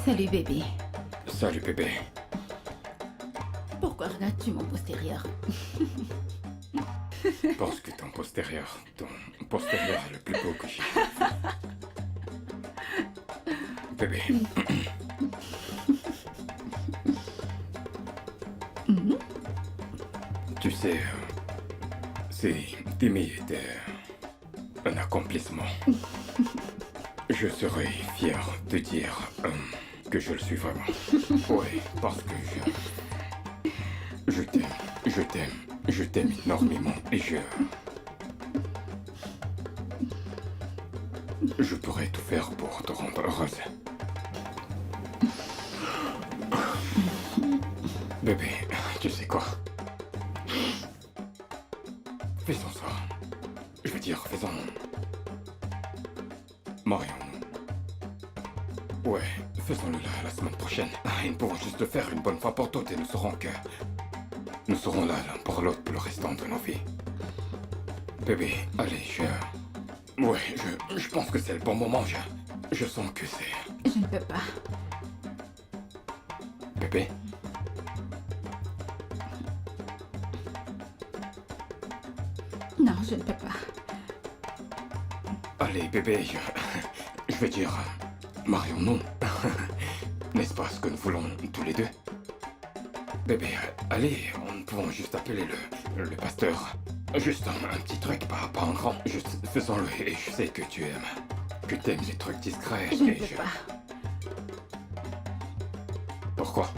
Speaker 2: Salut bébé.
Speaker 4: Salut bébé.
Speaker 2: Pourquoi regardes-tu mon postérieur?
Speaker 4: Parce que ton postérieur est le plus beau que j'ai. Bébé. Tu sais, c'est d'aimer était un accomplissement. Je serais fier de dire que je le suis vraiment. Oui, parce que je t'aime énormément et je pourrais tout faire pour te rendre heureuse. Bébé, tu sais quoi? Faisons ça. Je veux dire, faisons... Marions-nous. Ouais, faisons-le la semaine prochaine. Et nous pouvons juste le faire une bonne fois pour toutes et nous saurons que... Nous serons là l'un pour l'autre pour le restant de nos vies. Bébé, allez, Ouais, je pense que c'est le bon moment, je sens que c'est...
Speaker 2: Je ne peux pas.
Speaker 4: Bébé?
Speaker 2: Non, je ne peux pas.
Speaker 4: Allez, bébé, je vais dire... Marions-nous. N'est-ce pas ce que nous voulons tous les deux? Bébé, allez, nous pouvons juste appeler le pasteur. Juste un petit truc, pas un grand. Juste faisons-le et je sais que tu aimes. Que t'aimes les trucs discrets
Speaker 2: Je ne
Speaker 4: et
Speaker 2: peux pas.
Speaker 4: Pourquoi?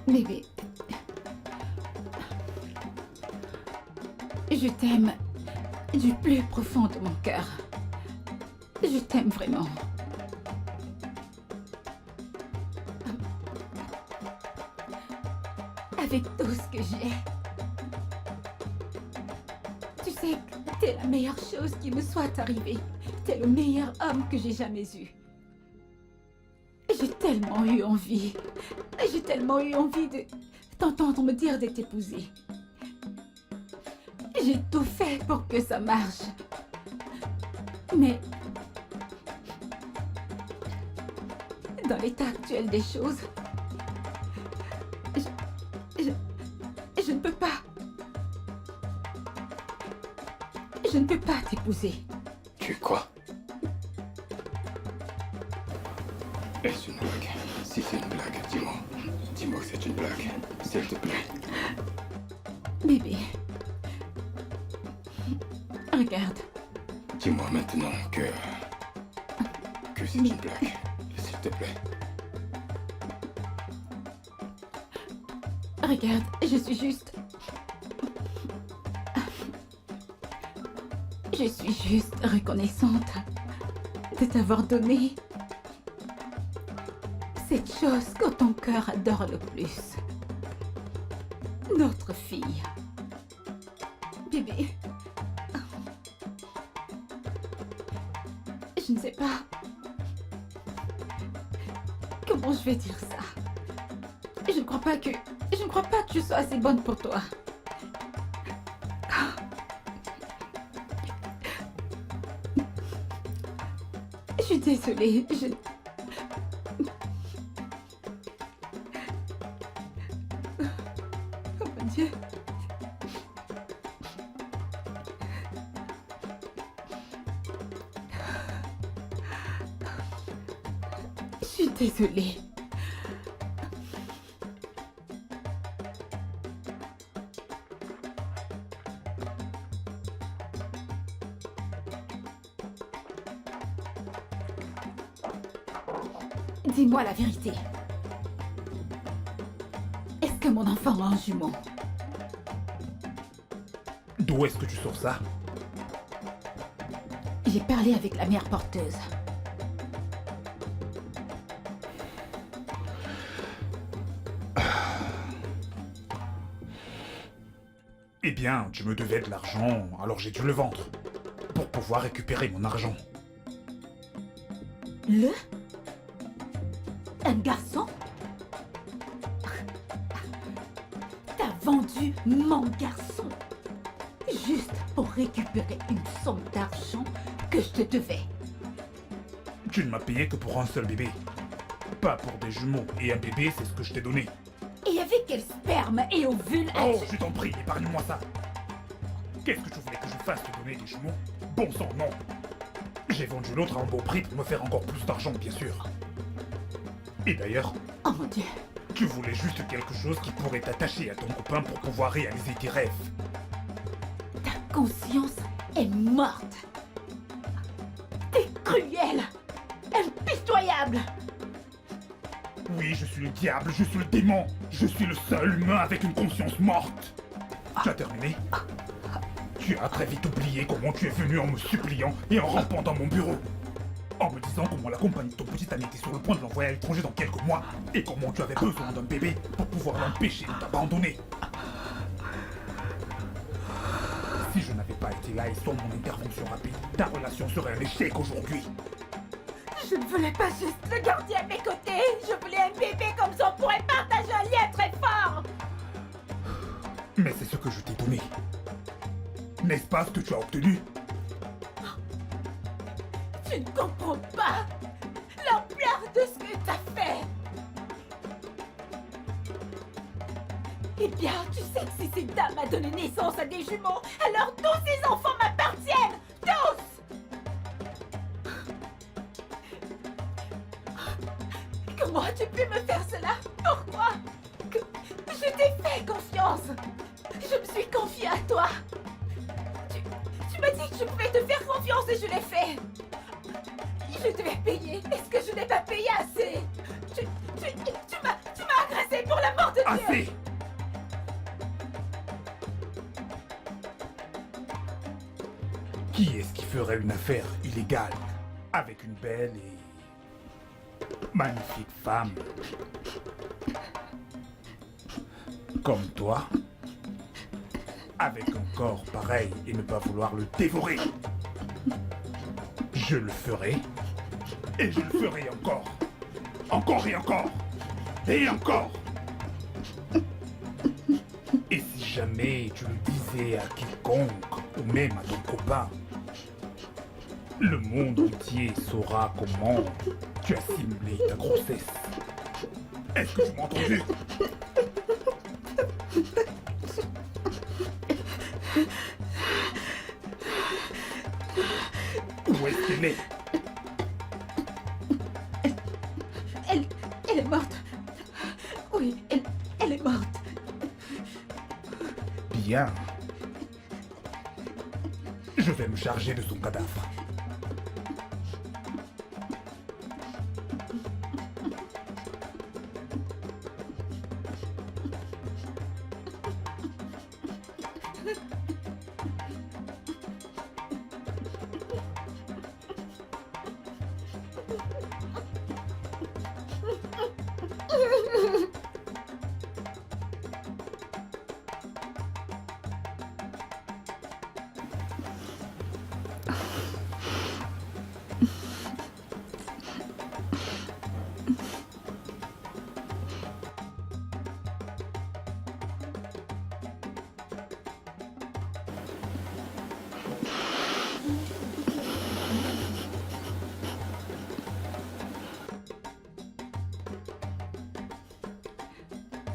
Speaker 2: Bébé. Je t'aime du plus profond de mon cœur. Je t'aime vraiment. Avec tout ce que j'ai. Tu sais que t'es la meilleure chose qui me soit arrivée. T'es le meilleur homme que j'ai jamais eu. J'ai tellement eu envie. J'ai tellement eu envie de t'entendre me dire de t'épouser. J'ai tout fait pour que ça marche. Mais dans l'état actuel des choses, je ne peux pas. Je ne peux pas t'épouser.
Speaker 4: Tu quoi? Est-ce une blague? Si c'est une blague, dis-moi. Dis-moi que c'est une blague, s'il te plaît.
Speaker 2: Bébé. Regarde.
Speaker 4: Dis-moi maintenant que c'est une blague, s'il te plaît.
Speaker 2: Regarde, je suis juste... Je suis juste reconnaissante de t'avoir donné cette chose que ton cœur adore le plus. Notre fille. Bébé. Je ne sais pas comment je vais dire ça. Je ne crois pas que je sois assez bonne pour toi. Je suis désolée, Oh mon Dieu. Je suis désolée. Dis-moi la vérité. Est-ce que mon enfant a un jumeau?
Speaker 5: D'où est-ce que tu sors ça?
Speaker 2: J'ai parlé avec la mère porteuse.
Speaker 5: Eh bien, tu me devais de l'argent, alors j'ai dû le vendre. Pour pouvoir récupérer mon argent.
Speaker 2: Un garçon? T'as vendu mon garçon juste pour récupérer une somme d'argent que je te devais.
Speaker 5: Tu ne m'as payé que pour un seul bébé. Pas pour des jumeaux. Et un bébé, c'est ce que je t'ai donné.
Speaker 2: Et avec quel sperme et ovule
Speaker 5: Oh,
Speaker 2: as-tu...
Speaker 5: je t'en prie, épargne-moi ça. Qu'est-ce que tu voulais que je fasse te donner des jumeaux? Bon sang, non. J'ai vendu l'autre à un beau prix pour me faire encore plus d'argent, bien sûr. Et d'ailleurs,
Speaker 2: Oh mon Dieu.
Speaker 5: tu voulais juste quelque chose qui pourrait t'attacher à ton copain pour pouvoir réaliser tes rêves.
Speaker 2: Ta conscience est morte. T'es cruel, impitoyable.
Speaker 5: Oui, je suis le diable, je suis le démon. Je suis le seul humain avec une conscience morte. Tu as terminé? Tu as très vite oublié comment tu es venu en me suppliant et en rampant dans mon bureau. En me disant comment la compagnie de ton petit ami était sur le point de l'envoyer à l'étranger dans quelques mois et comment tu avais besoin d'un bébé pour pouvoir l'empêcher de t'abandonner. Si je n'avais pas été là et sans mon intervention rapide, ta relation serait un échec aujourd'hui.
Speaker 2: Je ne voulais pas juste le garder à mes côtés. Je voulais un bébé comme ça, on pourrait partager un lien très fort.
Speaker 5: Mais c'est ce que je t'ai donné. N'est-ce pas ce que tu as obtenu?
Speaker 2: Tu ne comprends pas l'ampleur de ce que t'as fait. Eh bien, tu sais que si cette dame a donné naissance à des jumeaux, alors tous ces enfants m'appartiennent. Tous. Comment as-tu pu me faire cela? Pourquoi? Je t'ai fait confiance. Je me suis confiée à toi. Tu m'as dit que je pouvais te faire confiance et je l'ai fait. Je devais payer. Est-ce que je n'ai pas payé assez? Tu m'as agressé pour la mort de Dieu.
Speaker 5: Assez! Qui est-ce qui ferait une affaire illégale avec une belle et magnifique femme comme toi, avec un corps pareil et ne pas vouloir le dévorer? Je le ferai, et je le ferai encore. Encore et encore. Et encore. Et si jamais tu le disais à quiconque, ou même à ton copain, le monde entier saura comment tu as simulé ta grossesse. Est-ce que tu m'as entendu? Où est-ce qu'elle est?
Speaker 2: Elle est morte. Oui, elle est morte.
Speaker 5: Bien. Je vais me charger de son cadavre.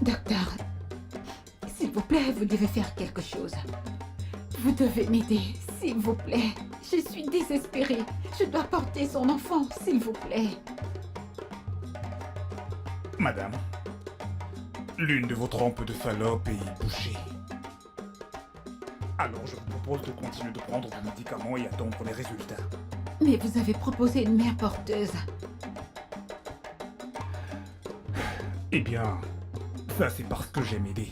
Speaker 2: Docteur, s'il vous plaît, vous devez faire quelque chose. Vous devez m'aider, s'il vous plaît. Je suis désespérée. Je dois porter son enfant, s'il vous plaît.
Speaker 5: Madame, l'une de vos trompes de Fallope est bouchée. Alors je vous propose de continuer de prendre vos médicaments et attendre les résultats.
Speaker 2: Mais vous avez proposé une mère porteuse.
Speaker 5: Eh bien, ça c'est parce que j'aime aider.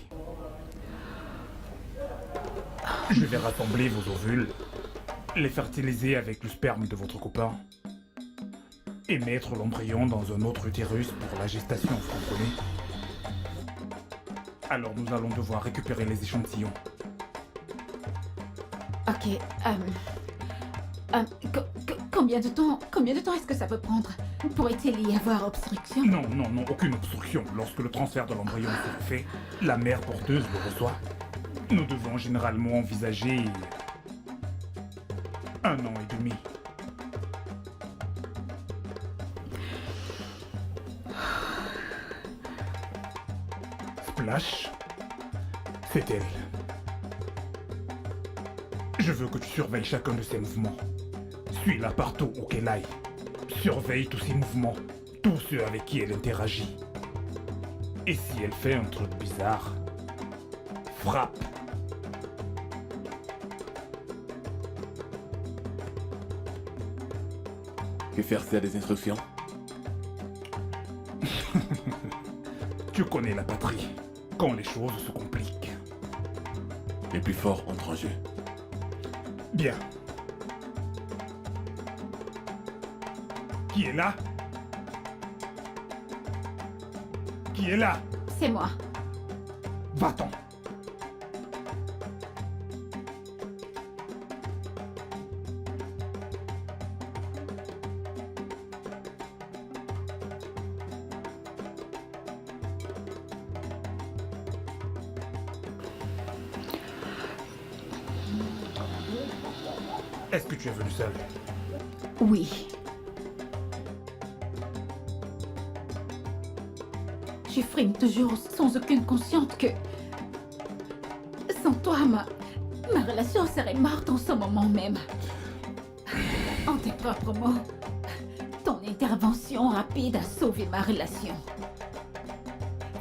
Speaker 5: Je vais rassembler vos ovules, les fertiliser avec le sperme de votre copain et mettre l'embryon dans un autre utérus pour la gestation, vous comprenez? Alors nous allons devoir récupérer les échantillons.
Speaker 2: Ok, combien de temps est-ce que ça peut prendre? Pourrait-il y avoir obstruction?
Speaker 5: Non, aucune obstruction. Lorsque le transfert de l'embryon sera fait, la mère porteuse le reçoit. Nous devons généralement envisager 1 an et demi. Splash, c'est elle. Je veux que tu surveilles chacun de ses mouvements. Suis-la partout où qu'elle aille. Surveille tous ses mouvements, tous ceux avec qui elle interagit. Et si elle fait un truc bizarre, frappe.
Speaker 6: Que faire, c'est des instructions?
Speaker 5: Tu connais la patrie, quand les choses se compliquent.
Speaker 6: Les plus forts entrent en jeu.
Speaker 5: Bien. Qui est là? Qui est là?
Speaker 2: C'est moi.
Speaker 5: Va-t'en. Est-ce que tu es venu seul?
Speaker 2: Oui. Je frime toujours sans aucune conscience que... Sans toi, ma relation serait morte en ce moment même. En tes propres mots, ton intervention rapide a sauvé ma relation.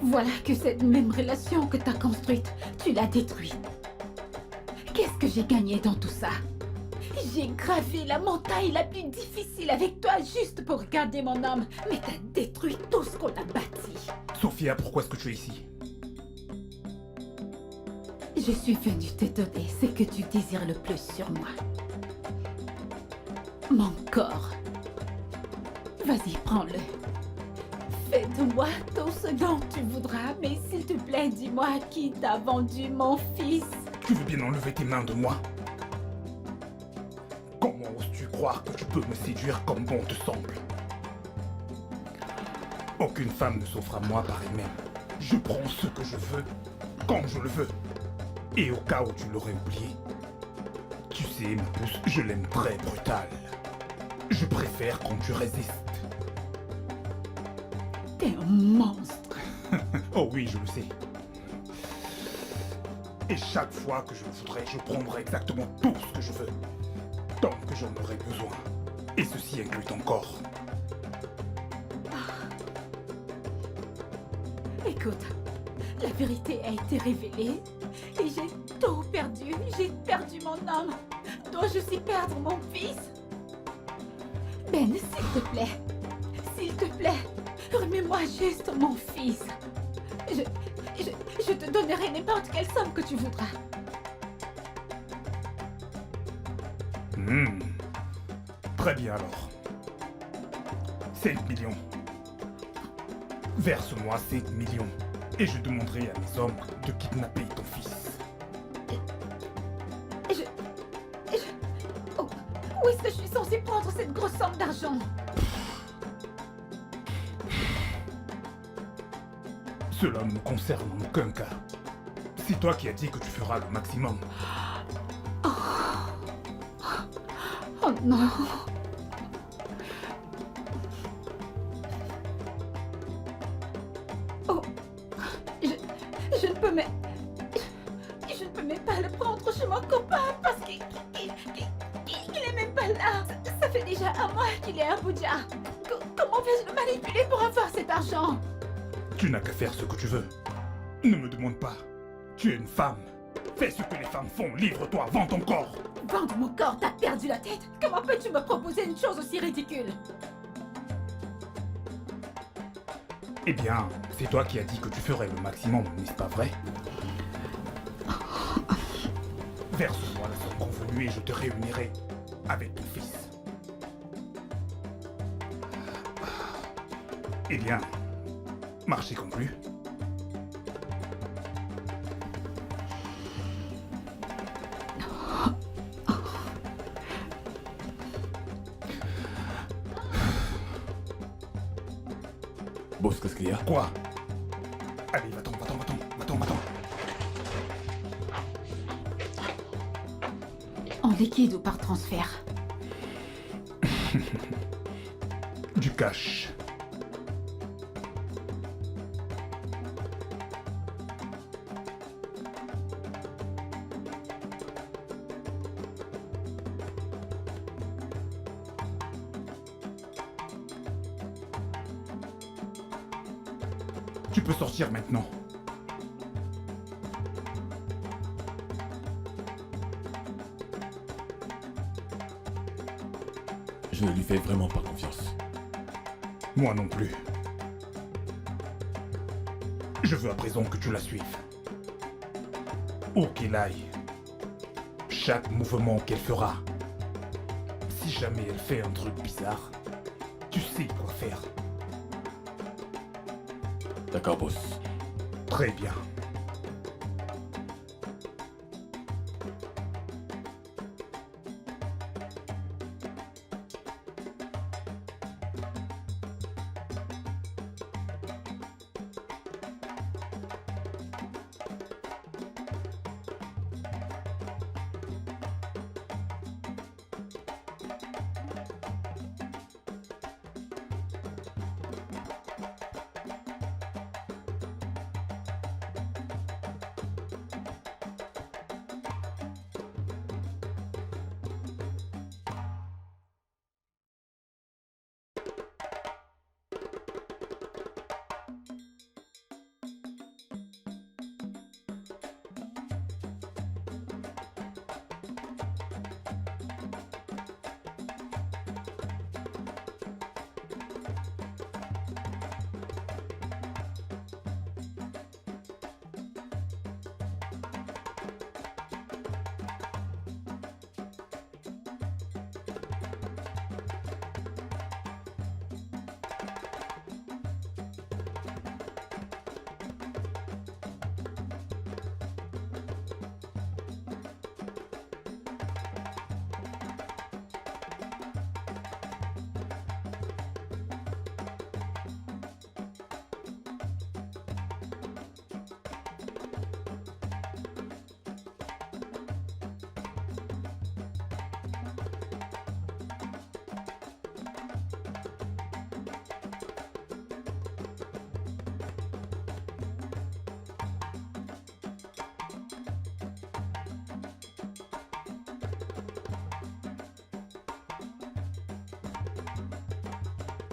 Speaker 2: Voilà que cette même relation que tu as construite, tu l'as détruite. Qu'est-ce que j'ai gagné dans tout ça? J'ai gravé la montagne la plus difficile avec toi juste pour garder mon âme, mais t'as détruit tout ce qu'on a bâti.
Speaker 5: Sophia, pourquoi est-ce que tu es ici?
Speaker 2: Je suis venue te donner ce que tu désires le plus sur moi. Mon corps. Vas-y, prends-le. Fais de moi tout ce dont tu voudras, mais s'il te plaît, dis-moi qui t'a vendu mon fils.
Speaker 5: Tu veux bien enlever tes mains de moi? Comment oses-tu croire que tu peux me séduire comme bon te semble? Aucune femme ne s'offre à moi par elle-même. Je prends ce que je veux, quand je le veux. Et au cas où tu l'aurais oublié, tu sais, ma puce, je l'aime très brutale. Je préfère quand tu résistes.
Speaker 2: T'es un monstre.
Speaker 5: Oh oui, je le sais. Et chaque fois que je le voudrais, je prendrai exactement tout ce que je veux. Tant que j'en aurai besoin. Et ceci inclut ton corps.
Speaker 2: Écoute, la vérité a été révélée et j'ai tout perdu. J'ai perdu mon âme. Dois-je aussi perdre mon fils? Ben, s'il te plaît, remets-moi juste mon fils. Je te donnerai n'importe quelle somme que tu voudras.
Speaker 5: Très bien alors. 5 millions. Verse-moi 5 millions et je demanderai à mes hommes de kidnapper ton fils.
Speaker 2: Où est-ce que je suis censée prendre cette grosse somme d'argent?
Speaker 5: Cela ne me concerne en aucun cas. C'est toi qui as dit que tu feras le maximum.
Speaker 2: Oh non. Oh, mais... Je ne peux même pas le prendre chez mon copain parce qu'il est même pas là. Ça fait déjà un mois qu'il est à Abuja. Comment vais-je le manipuler pour avoir cet argent?
Speaker 5: Tu n'as qu'à faire ce que tu veux. Ne me demande pas. Tu es une femme. Fais ce que les femmes font. Livre-toi, vends ton corps.
Speaker 2: Vendre mon corps, t'as perdu la tête? Comment peux-tu me proposer une chose aussi ridicule?
Speaker 5: Eh bien, c'est toi qui as dit que tu ferais le maximum, n'est-ce pas vrai? Verse-moi la somme convenue et je te réunirai avec ton fils. Eh bien, marché conclu.
Speaker 6: Boss, qu'est-ce qu'il y a?
Speaker 5: Quoi? Allez, va-t'en, va-t'en, va-t'en, va-t'en, va-t'en.
Speaker 2: En liquide ou par transfert?
Speaker 5: Du cash. Tu peux sortir maintenant.
Speaker 6: Je ne lui fais vraiment pas confiance.
Speaker 5: Moi non plus. Je veux à présent que tu la suives. Où qu'il aille, chaque mouvement qu'elle fera, si jamais elle fait un truc bizarre, tu sais quoi faire.
Speaker 6: D'accord, boss.
Speaker 5: Très bien.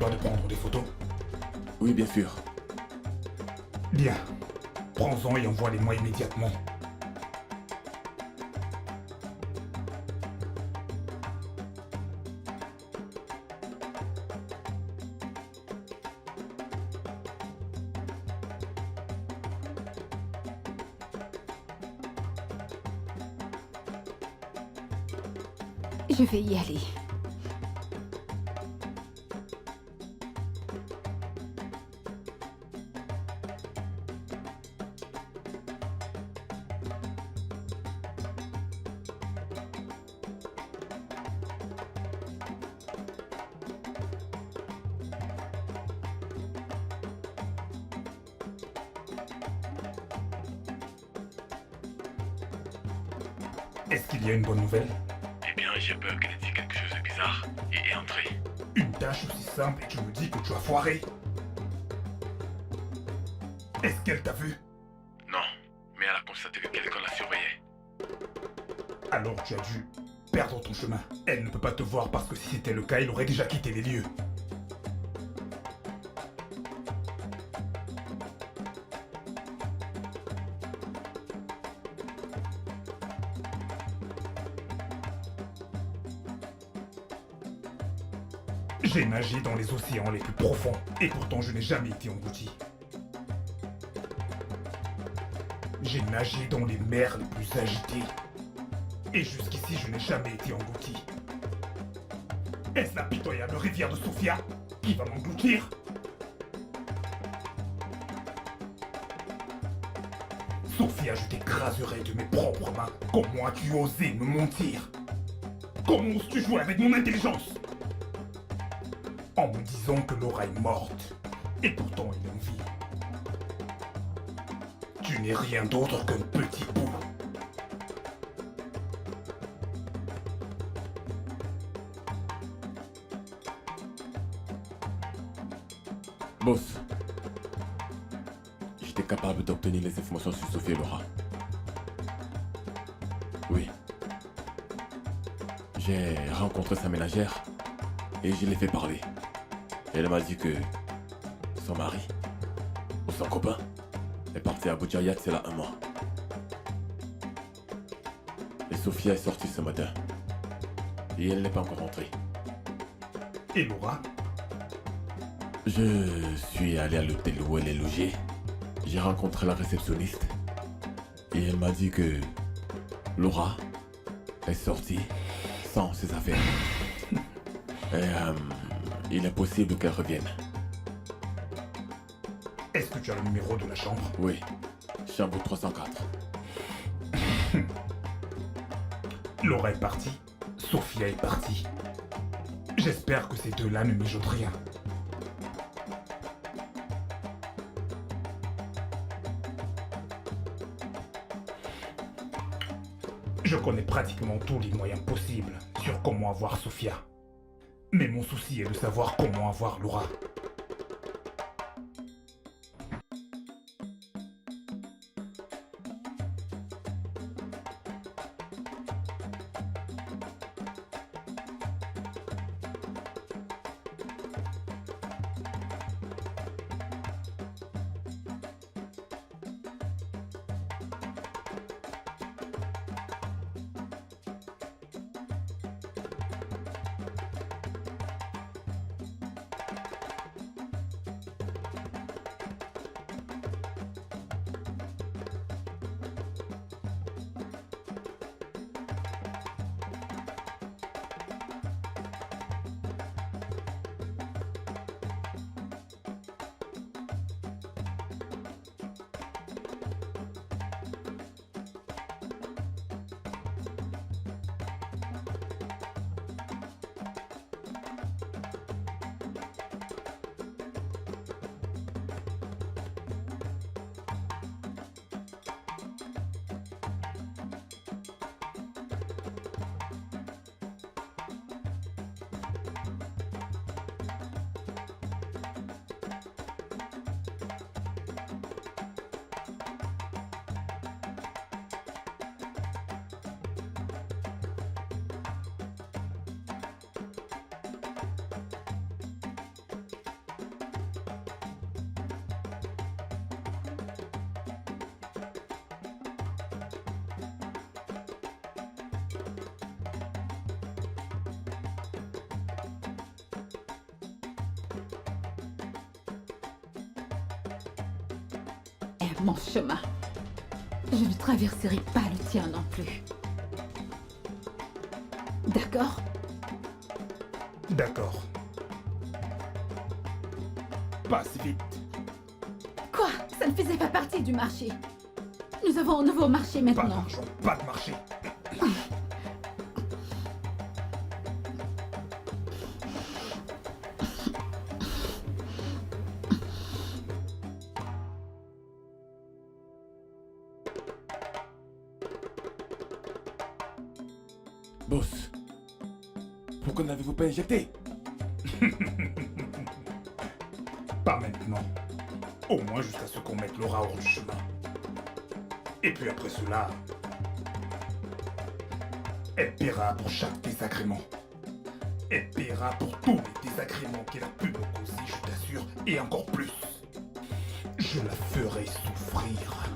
Speaker 5: Tu dois de prendre des photos.
Speaker 6: Oui, bien sûr.
Speaker 5: Bien. Prends-en et envoie-les-moi immédiatement.
Speaker 2: Je vais y aller.
Speaker 5: Est-ce qu'il y a une bonne nouvelle?
Speaker 7: Eh bien, j'ai peur qu'elle ait dit quelque chose de bizarre et est entrée.
Speaker 5: Une tâche aussi simple et tu me dis que tu as foiré. Est-ce qu'elle t'a vu?
Speaker 7: Non,
Speaker 5: Alors tu as dû perdre ton chemin. Elle ne peut pas te voir parce que si c'était le cas, il aurait déjà quitté les lieux. J'ai nagé dans les océans les plus profonds et pourtant je n'ai jamais été englouti. J'ai nagé dans les mers les plus agitées et jusqu'ici je n'ai jamais été englouti. Est-ce la pitoyable rivière de Sofia qui va m'engloutir? Sofia, je t'écraserai de mes propres mains. Comment as-tu osé me mentir? Comment oses-tu jouer avec mon intelligence? En me disant que Laura est morte, et pourtant elle est en vie. Tu n'es rien d'autre qu'un petit bout.
Speaker 6: Boss, j'étais capable d'obtenir les informations sur Sophie et Laura. Oui. J'ai rencontré sa ménagère et je l'ai fait parler. Elle m'a dit que son mari, ou son copain, est parti à Budjayat il y a un mois. Et Sophia est sortie ce matin. Et elle n'est pas encore rentrée.
Speaker 5: Et Laura?
Speaker 6: Je suis allé à l'hôtel où elle est logée. J'ai rencontré la réceptionniste. Et elle m'a dit que Laura est sortie sans ses affaires. Et il est possible qu'elle revienne.
Speaker 5: Est-ce que tu as le numéro de la chambre?
Speaker 6: Oui, chambre 304.
Speaker 5: Laura est partie, Sophia est partie. J'espère que ces deux-là ne mijotent rien. Je connais pratiquement tous les moyens possibles sur comment avoir Sophia. Mais mon souci est de savoir comment avoir Laura.
Speaker 2: Mon chemin. Je ne traverserai pas le tien non plus. D'accord?
Speaker 5: D'accord. Passe vite.
Speaker 2: Quoi? Ça ne faisait pas partie du marché. Nous avons un nouveau marché
Speaker 5: Pas
Speaker 2: maintenant.
Speaker 5: d'argent, pas de marché.
Speaker 6: Boss, pourquoi n'avez-vous pas injecté?
Speaker 5: Pas maintenant. Au moins jusqu'à ce qu'on mette Laura hors du chemin. Et puis après cela... Elle paiera pour chaque désagrément. Elle paiera pour tous les désagréments qu'elle a pu me causer, je t'assure, et encore plus. Je la ferai souffrir.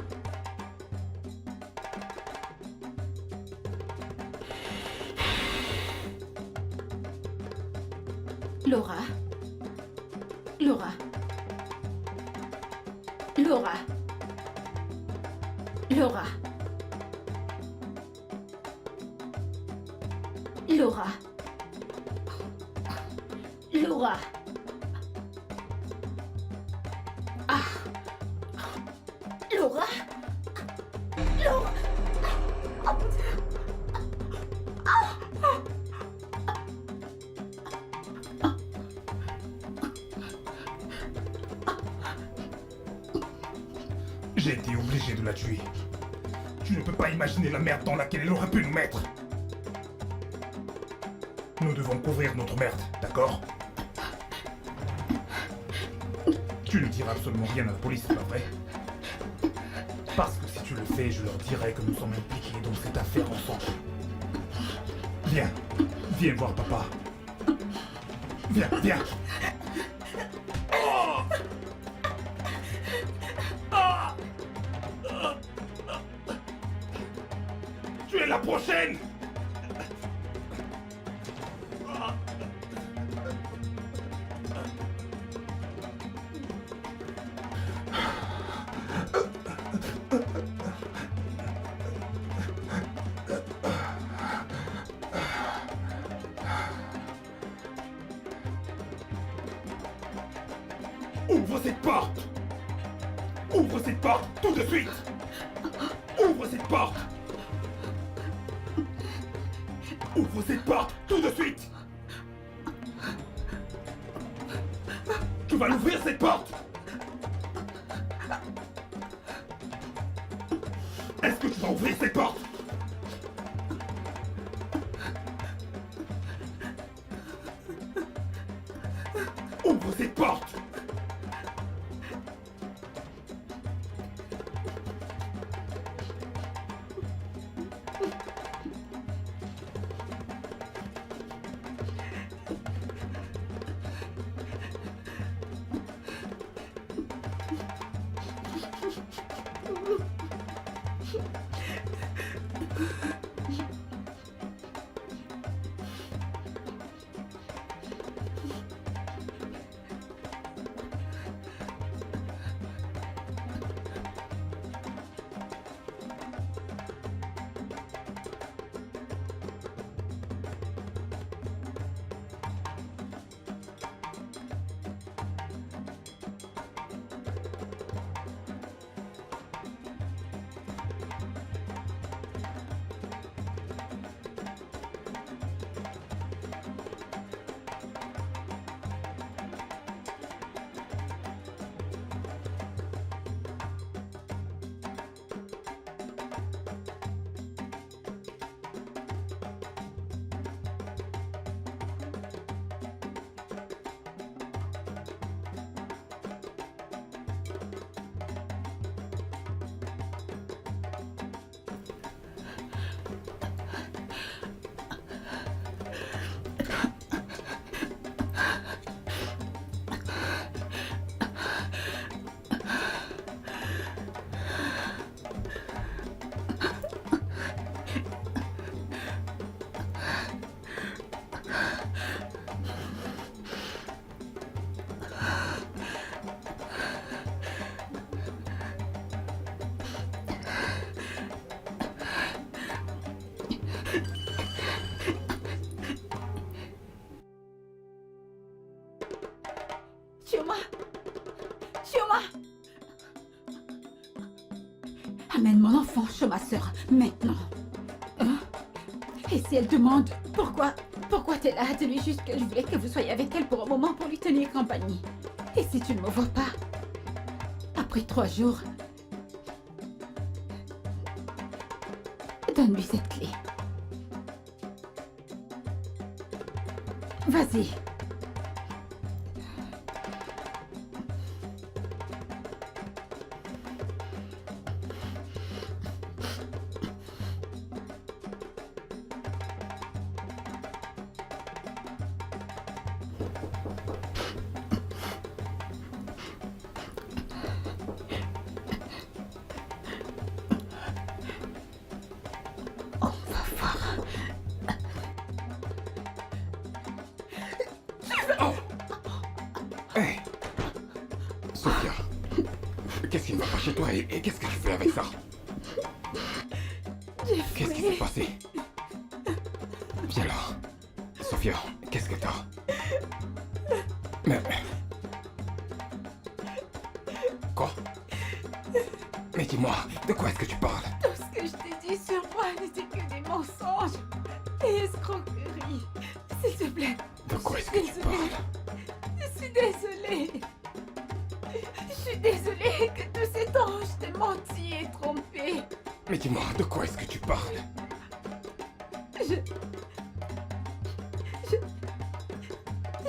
Speaker 2: Laura. Laura. Laura. Laura. Laura. Laura. Ah. Laura. Laura.
Speaker 5: J'ai été obligé de la tuer. Tu ne peux pas imaginer la merde dans laquelle elle aurait pu nous mettre. Nous devons couvrir notre merde, d'accord? Tu ne diras absolument rien à la police, c'est pas vrai? Parce que si tu le fais, je leur dirai que nous sommes impliqués dans cette affaire ensemble. Viens, viens voir papa. Viens, viens. Tu es la prochaine! Ouvre cette porte! Ouvre cette porte tout de suite! Ouvre cette porte! Ouvre cette porte tout de suite! Tu vas l'ouvrir cette porte! Est-ce que tu vas ouvrir cette porte? Ouvre cette porte!
Speaker 2: Chioma! Chioma! Amène mon enfant chez ma sœur, maintenant. Hein? Et si elle demande pourquoi t'es là, dis-lui juste que je voulais que vous soyez avec elle pour un moment pour lui tenir compagnie. Et si tu ne me vois pas, après 3 jours, donne-lui cette clé. Vas-y. On va voir.
Speaker 4: Hey Sophia, qu'est-ce qui ne va pas chez toi et qu'est-ce que tu fais avec ça? Qu'est-ce qui s'est passé? Viens là. Sophia, qu'est-ce que t'as? Mais... Quoi? Mais dis-moi, de quoi est-ce que tu parles?
Speaker 2: Tout ce que je t'ai dit sur moi n'était que des mensonges et escroqueries. S'il te plaît.
Speaker 4: De quoi est-ce que tu parles?
Speaker 2: Je suis désolée. Je suis désolée que tout ces temps je t'ai menti et trompé.
Speaker 4: Mais dis-moi, de quoi est-ce que tu parles?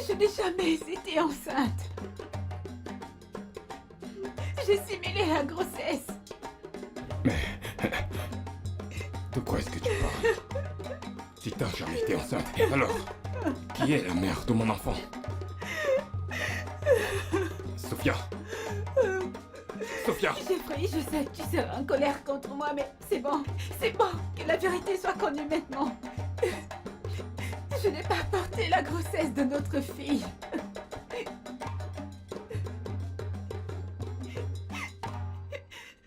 Speaker 2: Je n'ai jamais été enceinte. J'ai simulé la grossesse.
Speaker 4: Mais... De quoi est-ce que tu parles? Si t'as jamais été enceinte, alors... Qui est la mère de mon enfant? Sophia? Sophia?
Speaker 2: Jeffrey, je sais que tu seras en colère contre moi, mais c'est bon, que la vérité soit connue maintenant. Je n'ai pas porté la grossesse de notre fille.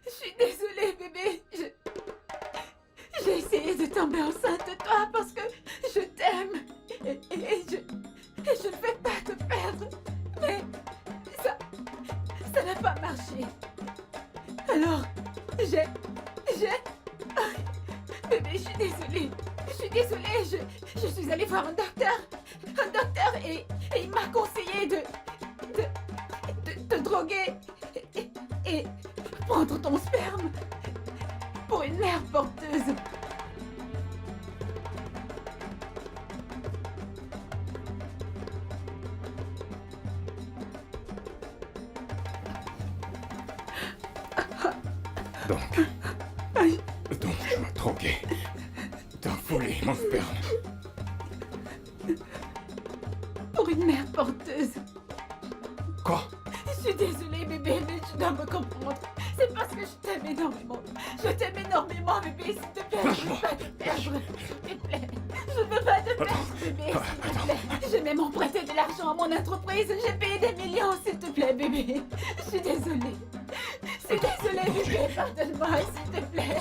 Speaker 2: Je suis désolée, bébé. J'ai essayé de tomber enceinte de toi parce que je t'aime. Et je ne veux pas te perdre. Mais ça n'a pas marché. Alors, bébé, je suis désolée. Je suis allée voir un docteur et il m'a conseillé de te droguer et prendre ton sperme pour une mère porteuse.
Speaker 4: Donc tu m'as drogué. T'as volé mon sperme.
Speaker 2: Pour une mère porteuse.
Speaker 4: Quoi?
Speaker 2: Je suis désolée, bébé, mais tu dois me comprendre. C'est parce que je t'aime énormément. Je t'aime énormément, bébé, s'il te plaît. Je ne veux pas te perdre, s'il te plaît. Je ne veux pas te perdre, bébé, s'il te plaît. J'ai même emprunté de l'argent à mon entreprise. J'ai payé des millions, s'il te plaît, bébé. Je suis désolée. Je suis désolée, bébé. Pardonne-moi, s'il te plaît.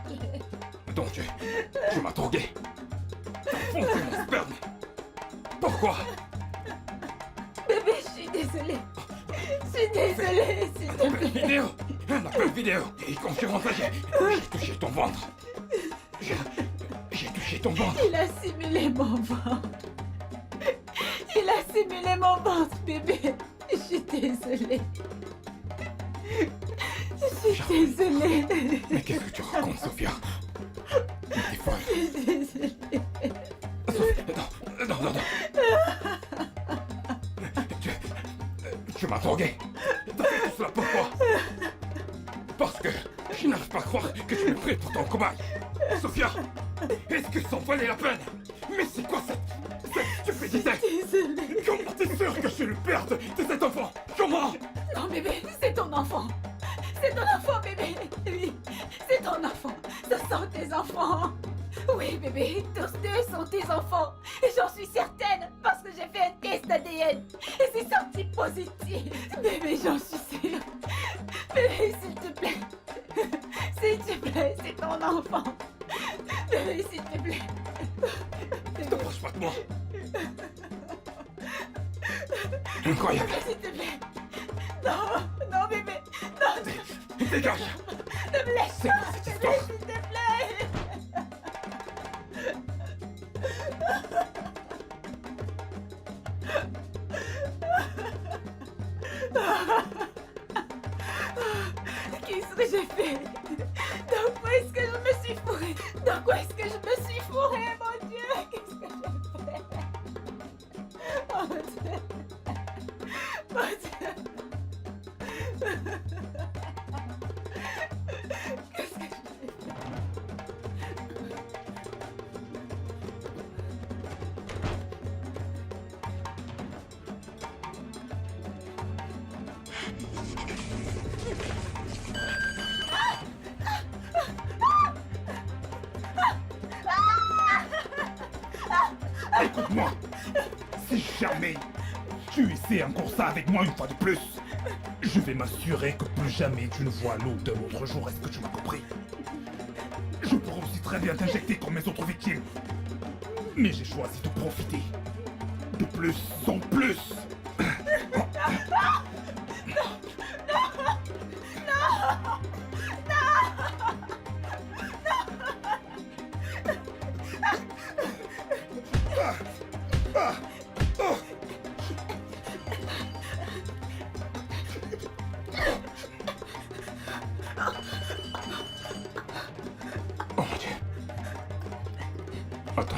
Speaker 2: S'il te plaît.
Speaker 4: Donc tu m'as drogué. T'as foncé mon sperme. Pourquoi?
Speaker 2: Bébé, je suis désolée. Je suis désolée, s'il te
Speaker 4: Appel
Speaker 2: plaît.
Speaker 4: vidéo. Un appel vidéo. Et quand je suis rentré, j'ai touché ton ventre. J'ai touché ton ventre.
Speaker 2: Il a simulé mon ventre. Il a simulé mon ventre, bébé. Je suis désolée. Je suis désolée.
Speaker 4: Mais qu'est-ce que tu racontes, Sophia? T'es folle.
Speaker 2: Je suis désolée.
Speaker 4: Non. Tu m'as drogué. T'as fait tout cela pourquoi? Parce que je n'arrive pas à croire que tu me pris pour ton cobaye. Sophia, est-ce que ça en valait la peine? Mais c'est quoi cette stupidité?
Speaker 2: Désolée.
Speaker 4: Comment t'es sûr que je suis le père de cet enfant? Comment?
Speaker 2: Non, bébé, c'est ton enfant. C'est ton enfant, bébé. Oui, c'est ton enfant. Ce sont tes enfants. Oui, bébé, tous deux sont tes enfants. Et j'en suis certaine parce que j'ai fait un test ADN. Et c'est sorti positif. Bébé, j'en suis sûre. Bébé, s'il te plaît. S'il te plaît, c'est ton enfant. Bébé, s'il te plaît.
Speaker 4: Ne t'approche pas de moi. Incroyable.
Speaker 2: S'il te plaît. Non, bébé. Non,
Speaker 4: Dégage.
Speaker 2: ne me laisse
Speaker 4: C'est
Speaker 2: pas.
Speaker 4: quoi cette
Speaker 2: Bébé,
Speaker 4: histoire?
Speaker 2: s'il te plaît. Qu'est-ce que j'ai fait? Dans quoi est-ce que je me suis fourrée? Dans quoi est-ce que je me suis fourrée, mon Dieu? Qu'est-ce que j'ai fait? Oh Dieu! Oh Dieu! Qu'est-ce que j'ai fait?
Speaker 5: Écoute-moi. Si jamais tu essaies encore ça avec moi une fois de plus, je vais m'assurer que plus jamais tu ne vois l'eau d'un autre jour. Est-ce que tu m'as compris? Je pourrais aussi très bien t'injecter comme mes autres victimes. Mais j'ai choisi de profiter. De plus en plus.
Speaker 4: Oh mon Dieu. Attends,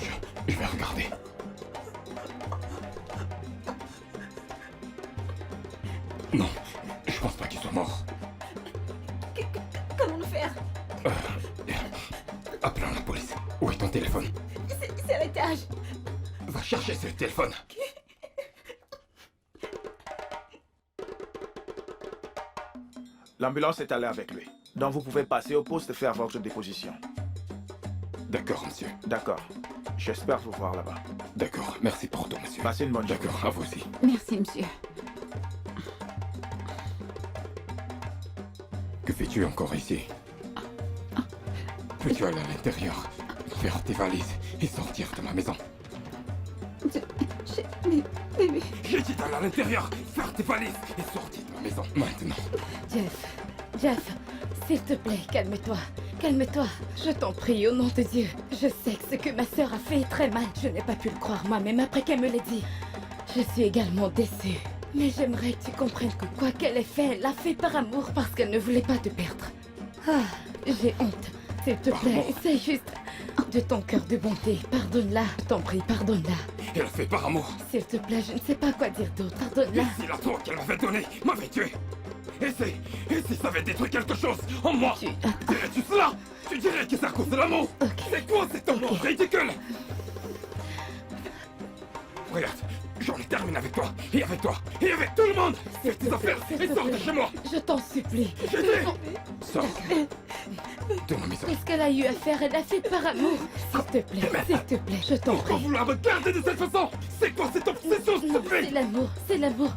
Speaker 4: je vais regarder. Non, je pense pas qu'il soit mort.
Speaker 2: Qu'allons-nous faire?
Speaker 4: Appelons la police. Où est ton téléphone?
Speaker 2: C'est à l'étage.
Speaker 4: Va chercher ce téléphone.
Speaker 8: L'ambulance est allée avec lui. Donc vous pouvez passer au poste et faire votre déposition.
Speaker 4: D'accord, monsieur.
Speaker 8: D'accord. J'espère vous voir là-bas.
Speaker 4: D'accord, merci pour tout, monsieur.
Speaker 8: Passez une bonne journée.
Speaker 4: D'accord, à vous aussi.
Speaker 2: Merci, monsieur.
Speaker 4: Que fais-tu encore ici? Peux-tu aller à l'intérieur, faire tes valises et sortir de ma maison?
Speaker 2: Mais, bébé...
Speaker 4: J'ai dit d'aller à l'intérieur, faire tes valises et sortir de ma maison. Maintenant.
Speaker 1: Jeff, s'il te plaît, calme-toi. Calme-toi, je t'en prie, au nom de Dieu. Je sais que ce que ma sœur a fait est très mal. Je n'ai pas pu le croire moi-même après qu'elle me l'ait dit. Je suis également déçue. Mais j'aimerais que tu comprennes que quoi qu'elle ait fait, elle l'a fait par amour parce qu'elle ne voulait pas te perdre. Ah, j'ai honte. S'il te plaît, c'est juste de ton cœur de bonté. Pardonne-la, je t'en prie, pardonne-la.
Speaker 4: Elle a fait par amour.
Speaker 1: S'il te plaît, je ne sais pas quoi dire d'autre. Pardonne-la.
Speaker 4: Et si la tour qu'elle m'avait donnée m'avait tué? Et si ça avait détruit quelque chose en moi? Dirais-tu cela? Tu dirais que c'est à cause de l'amour? C'est quoi cet amour ridicule? Regarde, j'en ai terminé avec toi, et avec toi, et avec tout le monde. Fais tes affaires et sors de chez moi.
Speaker 1: Je t'en supplie.
Speaker 4: J'ai dit, sors de ma maison.
Speaker 1: Qu'est-ce qu'elle a eu à faire? Elle l'a fait par amour. S'il te plaît, je t'en
Speaker 4: Pourquoi
Speaker 1: prie.
Speaker 4: vouloir me garder de cette façon? C'est quoi cette obsession, s'il te
Speaker 1: Non,
Speaker 4: plaît?
Speaker 1: c'est l'amour.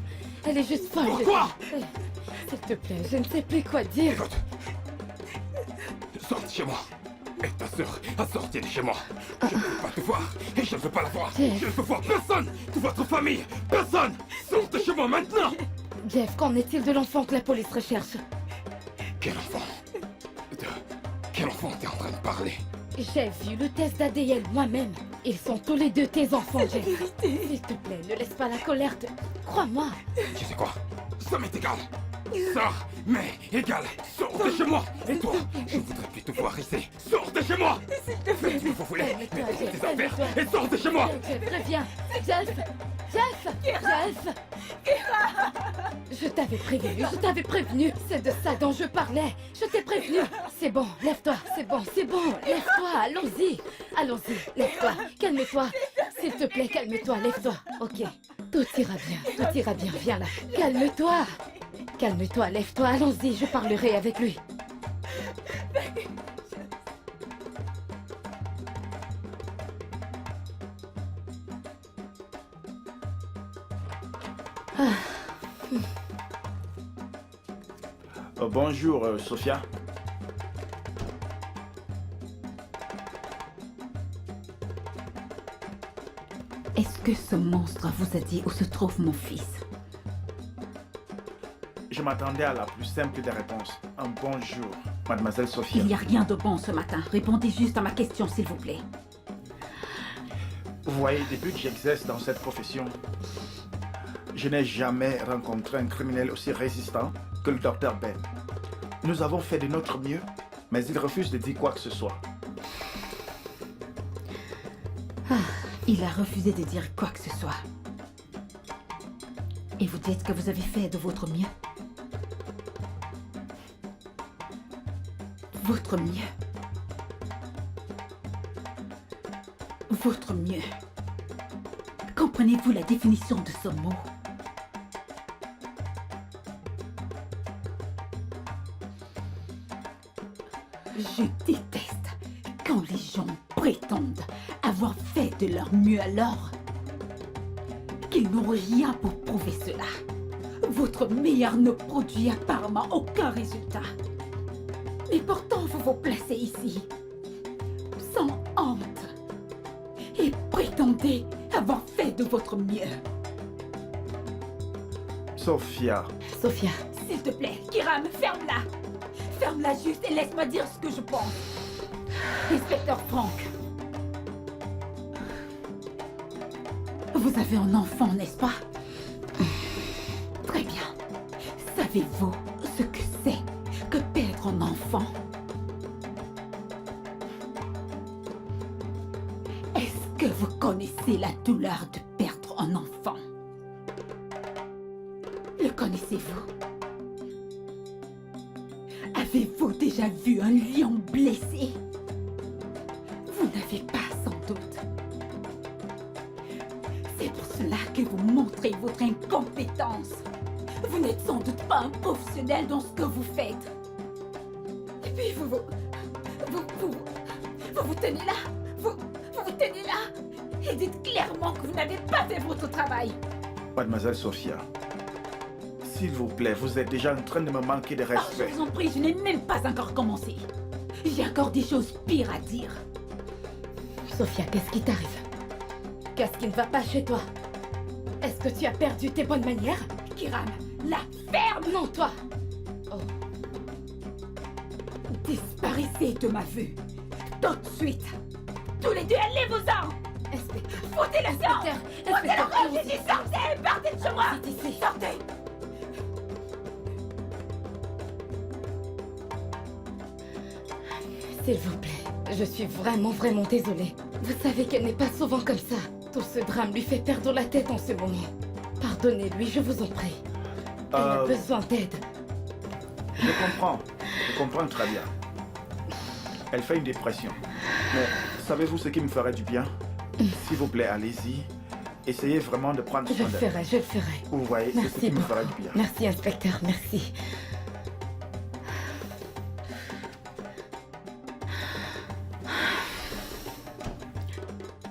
Speaker 1: Elle est juste folle.
Speaker 4: Pourquoi?
Speaker 1: S'il te plaît, je ne sais plus quoi dire.
Speaker 4: Écoute, sors de chez moi. Et ta sœur a sorti de chez moi. Je ne veux pas te voir et je ne veux pas la voir.
Speaker 1: Jeff.
Speaker 4: Je ne veux voir personne de votre famille. Personne. Sors de chez moi maintenant.
Speaker 1: Jeff, qu'en est-il de l'enfant que la police recherche?
Speaker 4: Quel enfant? De quel enfant t'es en train de parler?
Speaker 1: J'ai vu le test d'ADN moi-même. Ils sont tous les deux tes enfants, Jeff. S'il te plaît, ne laisse pas la colère te... Crois-moi.
Speaker 4: Tu sais quoi? Ça m'est égal. Sors, mais égal. Sors de chez moi. Et toi, je ne voudrais plus te voir ici. Sors de chez moi. Fais ce que vous voulez.
Speaker 1: Calme-toi,
Speaker 4: Mais
Speaker 1: Jeff,
Speaker 4: tes affaires
Speaker 1: calme-toi.
Speaker 4: et sors de chez moi.
Speaker 1: Jeff, reviens. Jeff. Je t'avais prévenu. C'est de ça dont je parlais. Je t'ai prévenu. C'est bon, lève-toi. C'est bon. Lève-toi, allons-y, lève-toi. Calme-toi. S'il te plaît, calme-toi, lève-toi. Ok, tout ira bien, viens là. Calme-toi, lève-toi, allons-y, je parlerai avec lui.
Speaker 8: Bonjour, Sophia.
Speaker 2: Est-ce que ce monstre vous a dit où se trouve mon fils?
Speaker 8: Je m'attendais à la plus simple des réponses. Un bonjour, mademoiselle Sophia.
Speaker 2: Il n'y a rien de bon ce matin. Répondez juste à ma question, s'il vous plaît.
Speaker 8: Vous voyez, depuis que j'exerce dans cette profession, je n'ai jamais rencontré un criminel aussi résistant que le docteur Ben. Nous avons fait de notre mieux, mais il refuse de dire quoi que ce soit.
Speaker 2: Il a refusé de dire quoi que ce soit. Et vous dites que vous avez fait de votre mieux? Votre mieux. Votre mieux. Comprenez-vous la définition de ce mot? Je déteste quand les gens prétendent avoir fait de leur mieux alors n'ont rien pour prouver cela. Votre meilleur ne produit apparemment aucun résultat. Mais pourtant, vous vous placez ici, sans honte, et prétendez avoir fait de votre mieux.
Speaker 8: Sophia,
Speaker 1: Sophia,
Speaker 2: S'il te plaît, Kiram, ferme-la. Ferme-la juste et laisse-moi dire ce que je pense. Inspecteur Frank. Vous avez un enfant, n'est-ce pas? Très bien. Savez-vous ce que c'est que perdre un enfant? Est-ce que vous connaissez la douleur de perdre un enfant? Le connaissez-vous? Avez-vous déjà vu un lion blessé? Vous n'avez pas sans doute. C'est pour cela que vous montrez votre incompétence. Vous n'êtes sans doute pas un professionnel dans ce que vous faites. Et puis vous tenez là. Vous tenez là. Et dites clairement que vous n'avez pas fait votre travail.
Speaker 8: mademoiselle Sophia, s'il vous plaît, vous êtes déjà en train de me manquer de
Speaker 2: Oh, je
Speaker 8: respect.
Speaker 2: vous en prie, je n'ai même pas encore commencé. J'ai encore des choses pires à dire.
Speaker 1: Sophia, qu'est-ce qui t'arrive? Qu'est-ce qui ne va pas chez toi? Est-ce que tu as perdu tes bonnes manières?
Speaker 2: Kiram, la ferme!
Speaker 1: Non, toi! Oh,
Speaker 2: Disparaissez de ma vue. Tout de suite. Tous les deux, allez-vous-en!
Speaker 1: inspecteur,
Speaker 2: Foutez la sang!
Speaker 1: inspecteur,
Speaker 2: Foutez la
Speaker 1: inspecteur,
Speaker 2: sang! J'ai dit sortez! Partez de chez moi!
Speaker 1: c'est ici.
Speaker 2: Sortez!
Speaker 1: S'il vous plaît, je suis vraiment désolée. Vous savez qu'elle n'est pas souvent comme ça. Tout ce drame lui fait perdre la tête en ce moment. Pardonnez-lui, je vous en prie. Elle a besoin d'aide.
Speaker 8: Je comprends très bien. Elle fait une dépression. Mais savez-vous ce qui me ferait du bien? S'il vous plaît, allez-y. Essayez vraiment de prendre
Speaker 1: Je
Speaker 8: soin
Speaker 1: le
Speaker 8: d'elle.
Speaker 1: ferai, je le ferai.
Speaker 8: Vous voyez, c'est ce
Speaker 1: Merci
Speaker 8: qui me
Speaker 1: beaucoup.
Speaker 8: ferait du bien.
Speaker 1: Merci, inspecteur, merci.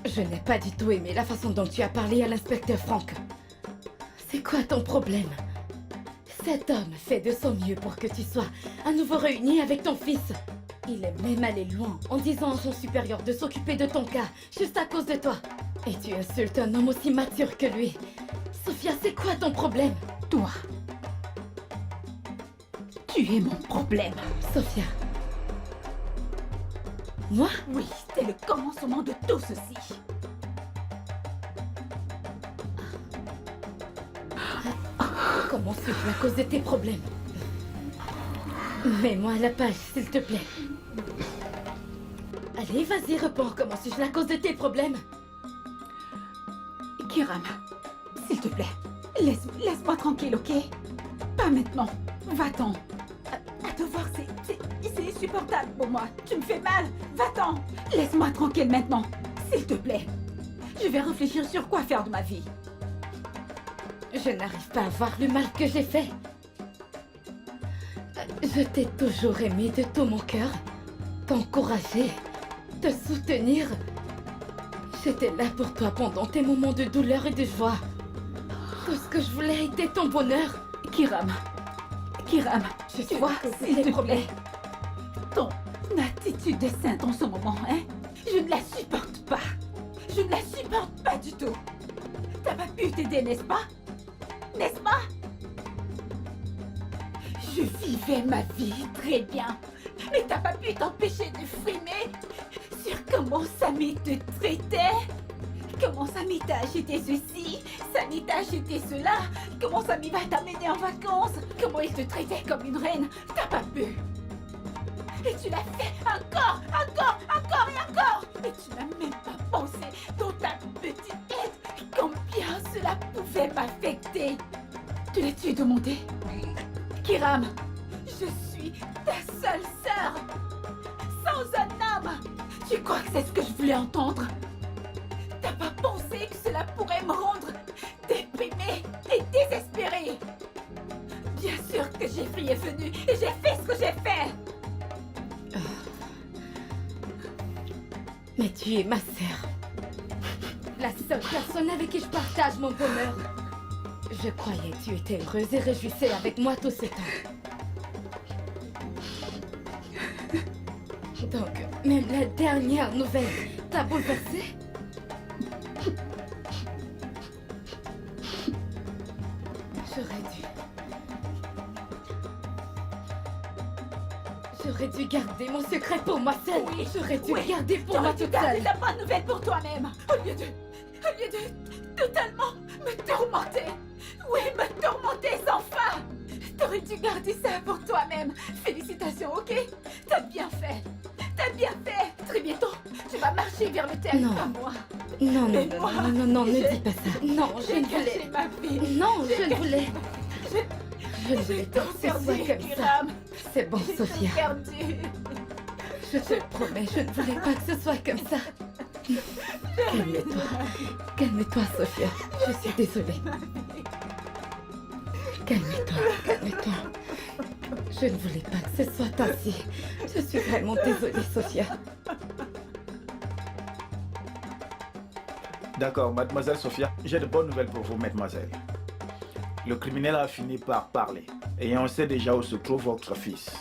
Speaker 1: Je n'ai pas du tout aimé la façon dont tu as parlé à l'inspecteur Frank. C'est quoi ton problème? Cet homme fait de son mieux pour que tu sois à nouveau réuni avec ton fils. Il est même allé loin en disant à son supérieur de s'occuper de ton cas, juste à cause de toi. Et tu insultes un homme aussi mature que lui. Sophia, c'est quoi ton problème?
Speaker 2: Toi. Tu es mon problème.
Speaker 1: Sophia. Moi?
Speaker 2: Oui, c'est le commencement de tout ceci.
Speaker 1: Comment suis-je à cause de tes problèmes? Mets-moi à la page, s'il te plaît. Allez, vas-y, réponds. Comment suis-je à cause de tes problèmes?
Speaker 2: Kiram, s'il te plaît, laisse-moi tranquille, ok? Pas maintenant. Va-t'en. À te voir, c'est insupportable pour moi. Tu me fais mal. Va-t'en. Laisse-moi tranquille maintenant. S'il te plaît. Je vais réfléchir sur quoi faire de ma vie.
Speaker 1: Je n'arrive pas à voir le mal que j'ai fait. Je t'ai toujours aimé de tout mon cœur. T'encourager, te soutenir. J'étais là pour toi pendant tes moments de douleur et de joie. Tout ce que je voulais était ton bonheur.
Speaker 2: Kiram,
Speaker 1: Je
Speaker 2: tu vois,
Speaker 1: sais que
Speaker 2: s'il
Speaker 1: c'est
Speaker 2: te
Speaker 1: problème.
Speaker 2: plaît. Ton attitude de sainte en ce moment, hein? Je ne la supporte pas. Je ne la supporte pas du tout. T'as pas pu t'aider, n'est-ce pas? N'est-ce pas? Je vivais ma vie très bien. Mais t'as pas pu t'empêcher de frimer sur comment Samy te traitait. Comment Samy t'a acheté ceci, Samy t'a acheté cela. Comment Samy va t'amener en vacances. Comment il te traitait comme une reine. T'as pas pu. Et tu l'as fait encore et encore. Et tu n'as même pas pensé dans ta petite tête combien cela pouvait m'affecter. Tu l'as-tu demandé? Kiram, je suis ta seule sœur. Sans un homme. Tu crois que c'est ce que je voulais entendre? T'as pas pensé que cela pourrait me rendre déprimée et désespérée? Bien sûr que j'ai pris et venu et j'ai fait ce que j'ai fait.
Speaker 1: Mais tu es ma sœur. La seule personne avec qui je partage mon bonheur. Je croyais que tu étais heureuse et réjouissée avec moi tout ce temps. Donc, même la dernière nouvelle t'a bouleversée? J'aurais dû garder mon secret pour moi seule.
Speaker 2: Oui,
Speaker 1: J'aurais dû
Speaker 2: oui.
Speaker 1: garder pour moi toute
Speaker 2: Garder
Speaker 1: seule.
Speaker 2: la bonne nouvelle pour toi-même. Au lieu de totalement me tourmenter. Oui, me tourmenter sans fin. T'aurais dû garder ça pour toi-même. Félicitations, ok? T'as bien fait. T'as bien fait. Très bientôt, tu vas marcher vers le terme
Speaker 1: Non.
Speaker 2: comme moi.
Speaker 1: Non,
Speaker 2: Mais
Speaker 1: non,
Speaker 2: moi,
Speaker 1: non, non, non, ne
Speaker 2: je-
Speaker 1: dis pas ça. Non, je
Speaker 2: J'ai
Speaker 1: ne voulais.
Speaker 2: gâché ma vie.
Speaker 1: Non, je ne voulais. Je ne
Speaker 2: J'ai
Speaker 1: voulais pas
Speaker 2: tout
Speaker 1: que ce soit
Speaker 2: perdu,
Speaker 1: comme ça.
Speaker 2: Kiram.
Speaker 1: C'est bon,
Speaker 2: J'ai tout
Speaker 1: Sophia.
Speaker 2: perdu.
Speaker 1: Je te le promets, je ne voulais pas que ce soit comme ça. Calme-toi. Calme-toi, Sophia. Je suis désolée. Calme-toi, calme-toi. Je ne voulais pas que ce soit ainsi. Je suis vraiment désolée, Sophia.
Speaker 8: D'accord, mademoiselle Sophia, j'ai de bonnes nouvelles pour vous, mademoiselle. Le criminel a fini par parler. Et on sait déjà où se trouve votre fils.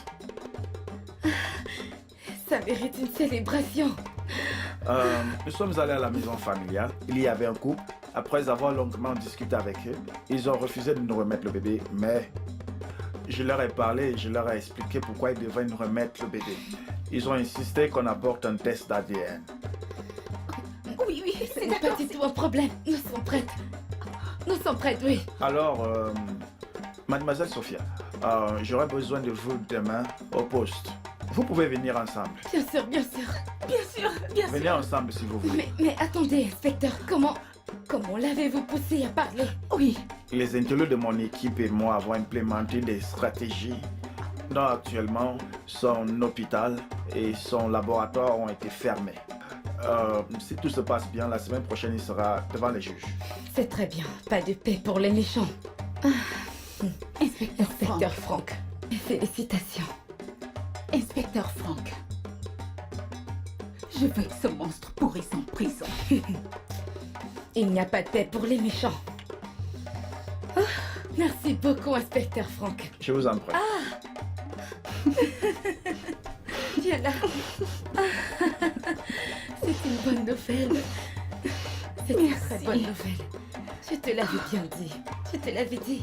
Speaker 1: Ça mérite une célébration.
Speaker 8: Nous sommes allés à la maison familiale. Il y avait un couple. Après avoir longuement discuté avec eux, ils ont refusé de nous remettre le bébé. Mais je leur ai parlé et je leur ai expliqué pourquoi ils devraient nous remettre le bébé. Ils ont insisté qu'on apporte un test d'ADN.
Speaker 2: Oui, oui,
Speaker 1: Ce
Speaker 2: c'est
Speaker 1: n'est pas
Speaker 2: d'accord.
Speaker 1: du tout un problème. Nous sommes prêtes. Nous sommes prêtes, oui.
Speaker 8: Alors, mademoiselle Sophia, j'aurai besoin de vous demain au poste. Vous pouvez venir ensemble.
Speaker 1: Bien sûr, bien sûr.
Speaker 2: Bien sûr, bien
Speaker 8: Venez
Speaker 2: sûr.
Speaker 8: ensemble si vous voulez.
Speaker 1: Mais attendez, inspecteur, comment l'avez-vous poussé à parler?
Speaker 2: Oui,
Speaker 8: Les intellos de mon équipe et moi avons implémenté des stratégies. Donc actuellement, son hôpital et son laboratoire ont été fermés. Si tout se passe bien, la semaine prochaine, il sera devant les juges.
Speaker 1: C'est très bien. Pas de paix pour les méchants.
Speaker 2: inspecteur
Speaker 1: Inspecteur
Speaker 2: Franck.
Speaker 1: Franck. Félicitations.
Speaker 2: Inspecteur Franck. Je veux que ce monstre pourrisse en prison.
Speaker 1: Il n'y a pas de paix pour les méchants. Ah, merci beaucoup, inspecteur Franck.
Speaker 8: Je vous en prie.
Speaker 1: Viens là. C'est une bonne nouvelle. C'est une très
Speaker 2: Merci.
Speaker 1: bonne nouvelle. Je te l'avais bien dit. Je te l'avais dit.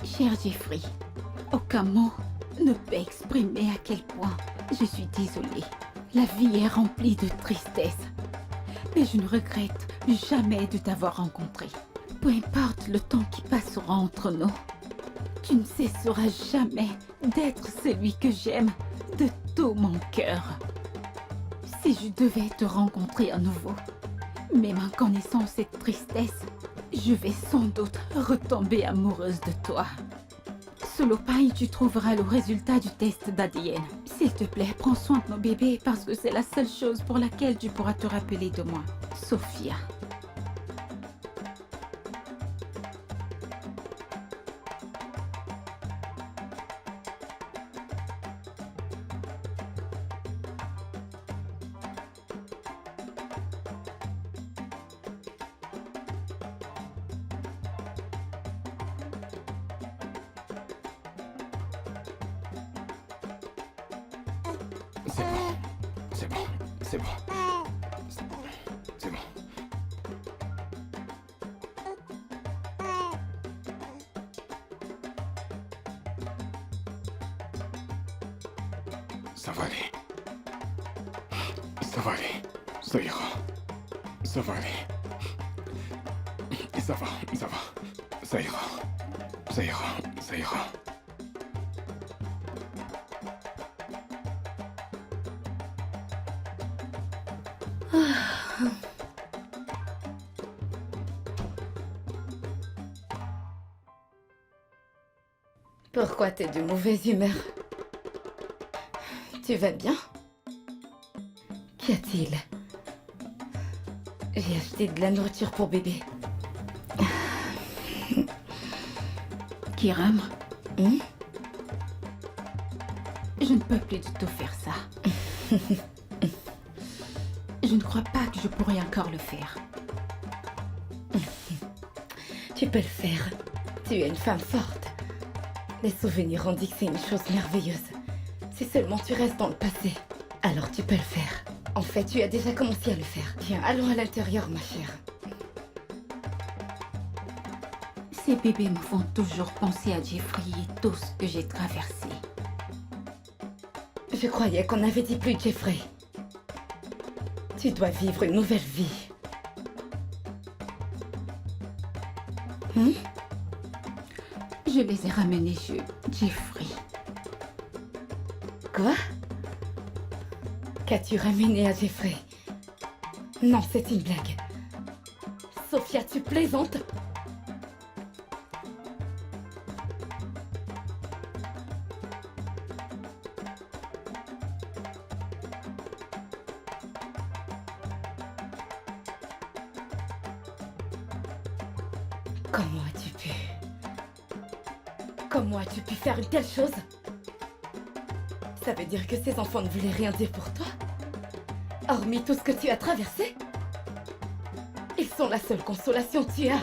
Speaker 2: Cher Jeffrey, aucun mot ne peut exprimer à quel point je suis désolée. La vie est remplie de tristesse. Mais je ne regrette jamais de t'avoir rencontré. Peu importe le temps qui passera entre nous, tu ne cesseras jamais d'être celui que j'aime de tout mon cœur. Si je devais te rencontrer à nouveau, même en connaissant cette tristesse, je vais sans doute retomber amoureuse de toi. Sous le paille, tu trouveras le résultat du test d'ADN. S'il te plaît, prends soin de nos bébés parce que c'est la seule chose pour laquelle tu pourras te rappeler de moi. Sophia.
Speaker 4: C'est bon. C'est bon. C'est bon. C'est bon. Ça va aller. Ça va aller. Ça ira. Ça va aller. Ça va. Ça va. Ça ira. Ça Ça ira, ça ira.
Speaker 1: Pourquoi t'es de mauvaise humeur? Tu vas bien? Qu'y a-t-il? J'ai acheté de la nourriture pour bébé.
Speaker 2: Kiram,
Speaker 1: Hmm?
Speaker 2: je ne peux plus du tout faire ça. Je ne crois pas que je pourrais encore le faire.
Speaker 1: Tu peux le faire. Tu es une femme forte. Les souvenirs ont dit que c'est une chose merveilleuse. Si seulement tu restes dans le passé, alors tu peux le faire. En fait, tu as déjà commencé à le faire. Viens, allons à l'intérieur, ma chère.
Speaker 2: Ces bébés me font toujours penser à Jeffrey et tout ce que j'ai traversé.
Speaker 1: Je croyais qu'on avait dit plus Jeffrey. Tu dois vivre une nouvelle vie. Hmm?
Speaker 2: Je les ai ramenés chez Jeffrey.
Speaker 1: Quoi? Qu'as-tu ramené à Jeffrey? Non, c'est une blague. Sophia, tu plaisantes? Comment as-tu pu? Comment as-tu pu faire une telle chose? Ça veut dire que ces enfants ne voulaient rien dire pour toi? Hormis tout ce que tu as traversé? Ils sont la seule consolation que tu as.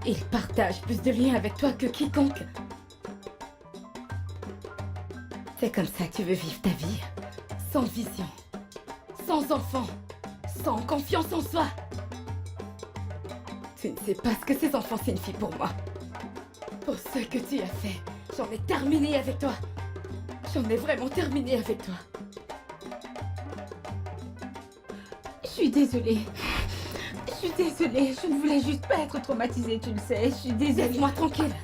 Speaker 1: Ils partagent plus de liens avec toi que quiconque. C'est comme ça que tu veux vivre ta vie. Sans vision, sans enfant, sans confiance en soi. Tu ne sais pas ce que ces enfants signifient pour moi. Pour ce que tu as fait, j'en ai terminé avec toi. J'en ai vraiment terminé avec toi.
Speaker 2: Je suis désolée. Je suis désolée. Je ne voulais juste pas être traumatisée, tu le sais. Je suis désolée.
Speaker 1: Laisse-moi tranquille.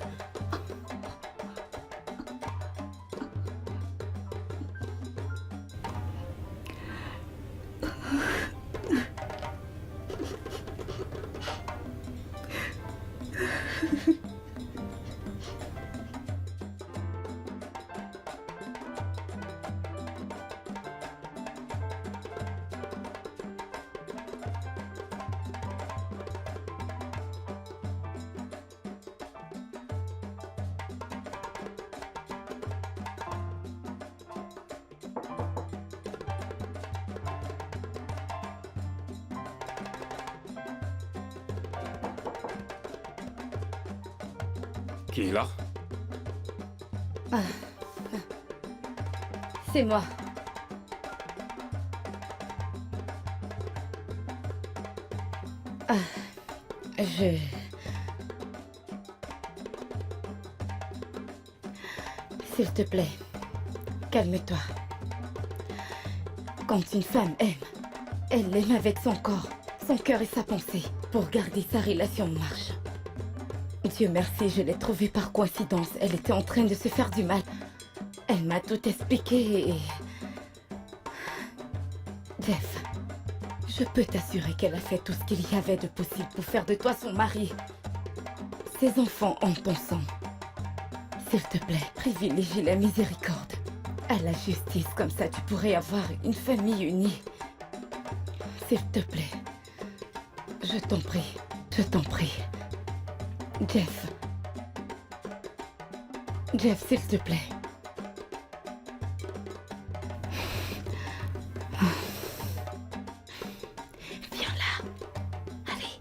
Speaker 4: Qui est là?
Speaker 1: C'est moi. Je... S'il te plaît, calme-toi. Quand une femme aime, elle l'aime avec son corps, son cœur et sa pensée, pour garder sa relation en marche. Dieu merci, je l'ai trouvée par coïncidence. Elle était en train de se faire du mal. Elle m'a tout expliqué et... Jeff, je peux t'assurer qu'elle a fait tout ce qu'il y avait de possible pour faire de toi son mari. Ses enfants ont ton sang. S'il te plaît, privilégie la miséricorde à la justice, comme ça tu pourrais avoir une famille unie. S'il te plaît, je t'en prie, je t'en prie. Jeff. Jeff, s'il te plaît. Viens là. Allez.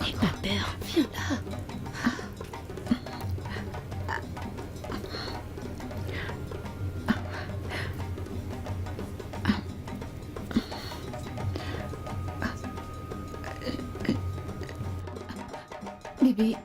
Speaker 1: N'aie pas peur. Viens là.
Speaker 2: Bébé.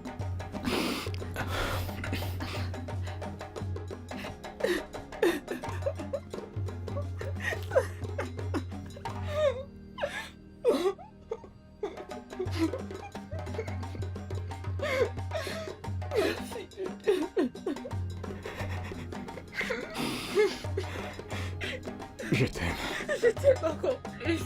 Speaker 4: Je t'aime.
Speaker 1: Je t'aime encore plus.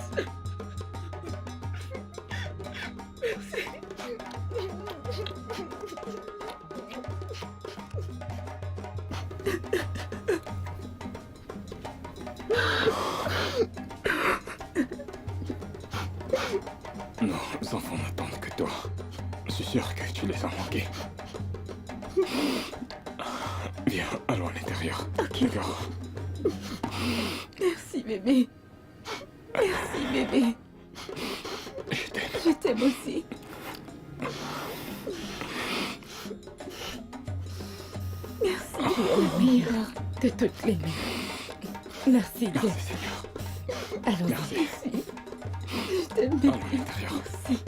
Speaker 4: Nos enfants n'attendent que toi. Je suis sûr que tu les as manqués. Viens, allons à l'intérieur. D'accord.
Speaker 2: Merci, bébé. Merci, bébé.
Speaker 4: Je t'aime.
Speaker 2: Je t'aime aussi. Merci.
Speaker 1: Tu es la meilleure de toutes les mères. Merci,
Speaker 4: Merci
Speaker 1: Jeff.
Speaker 4: Seigneur.
Speaker 1: Allons-y.
Speaker 4: Merci.
Speaker 2: Je t'aime, bébé.
Speaker 4: Allons à l'intérieur.
Speaker 2: Merci.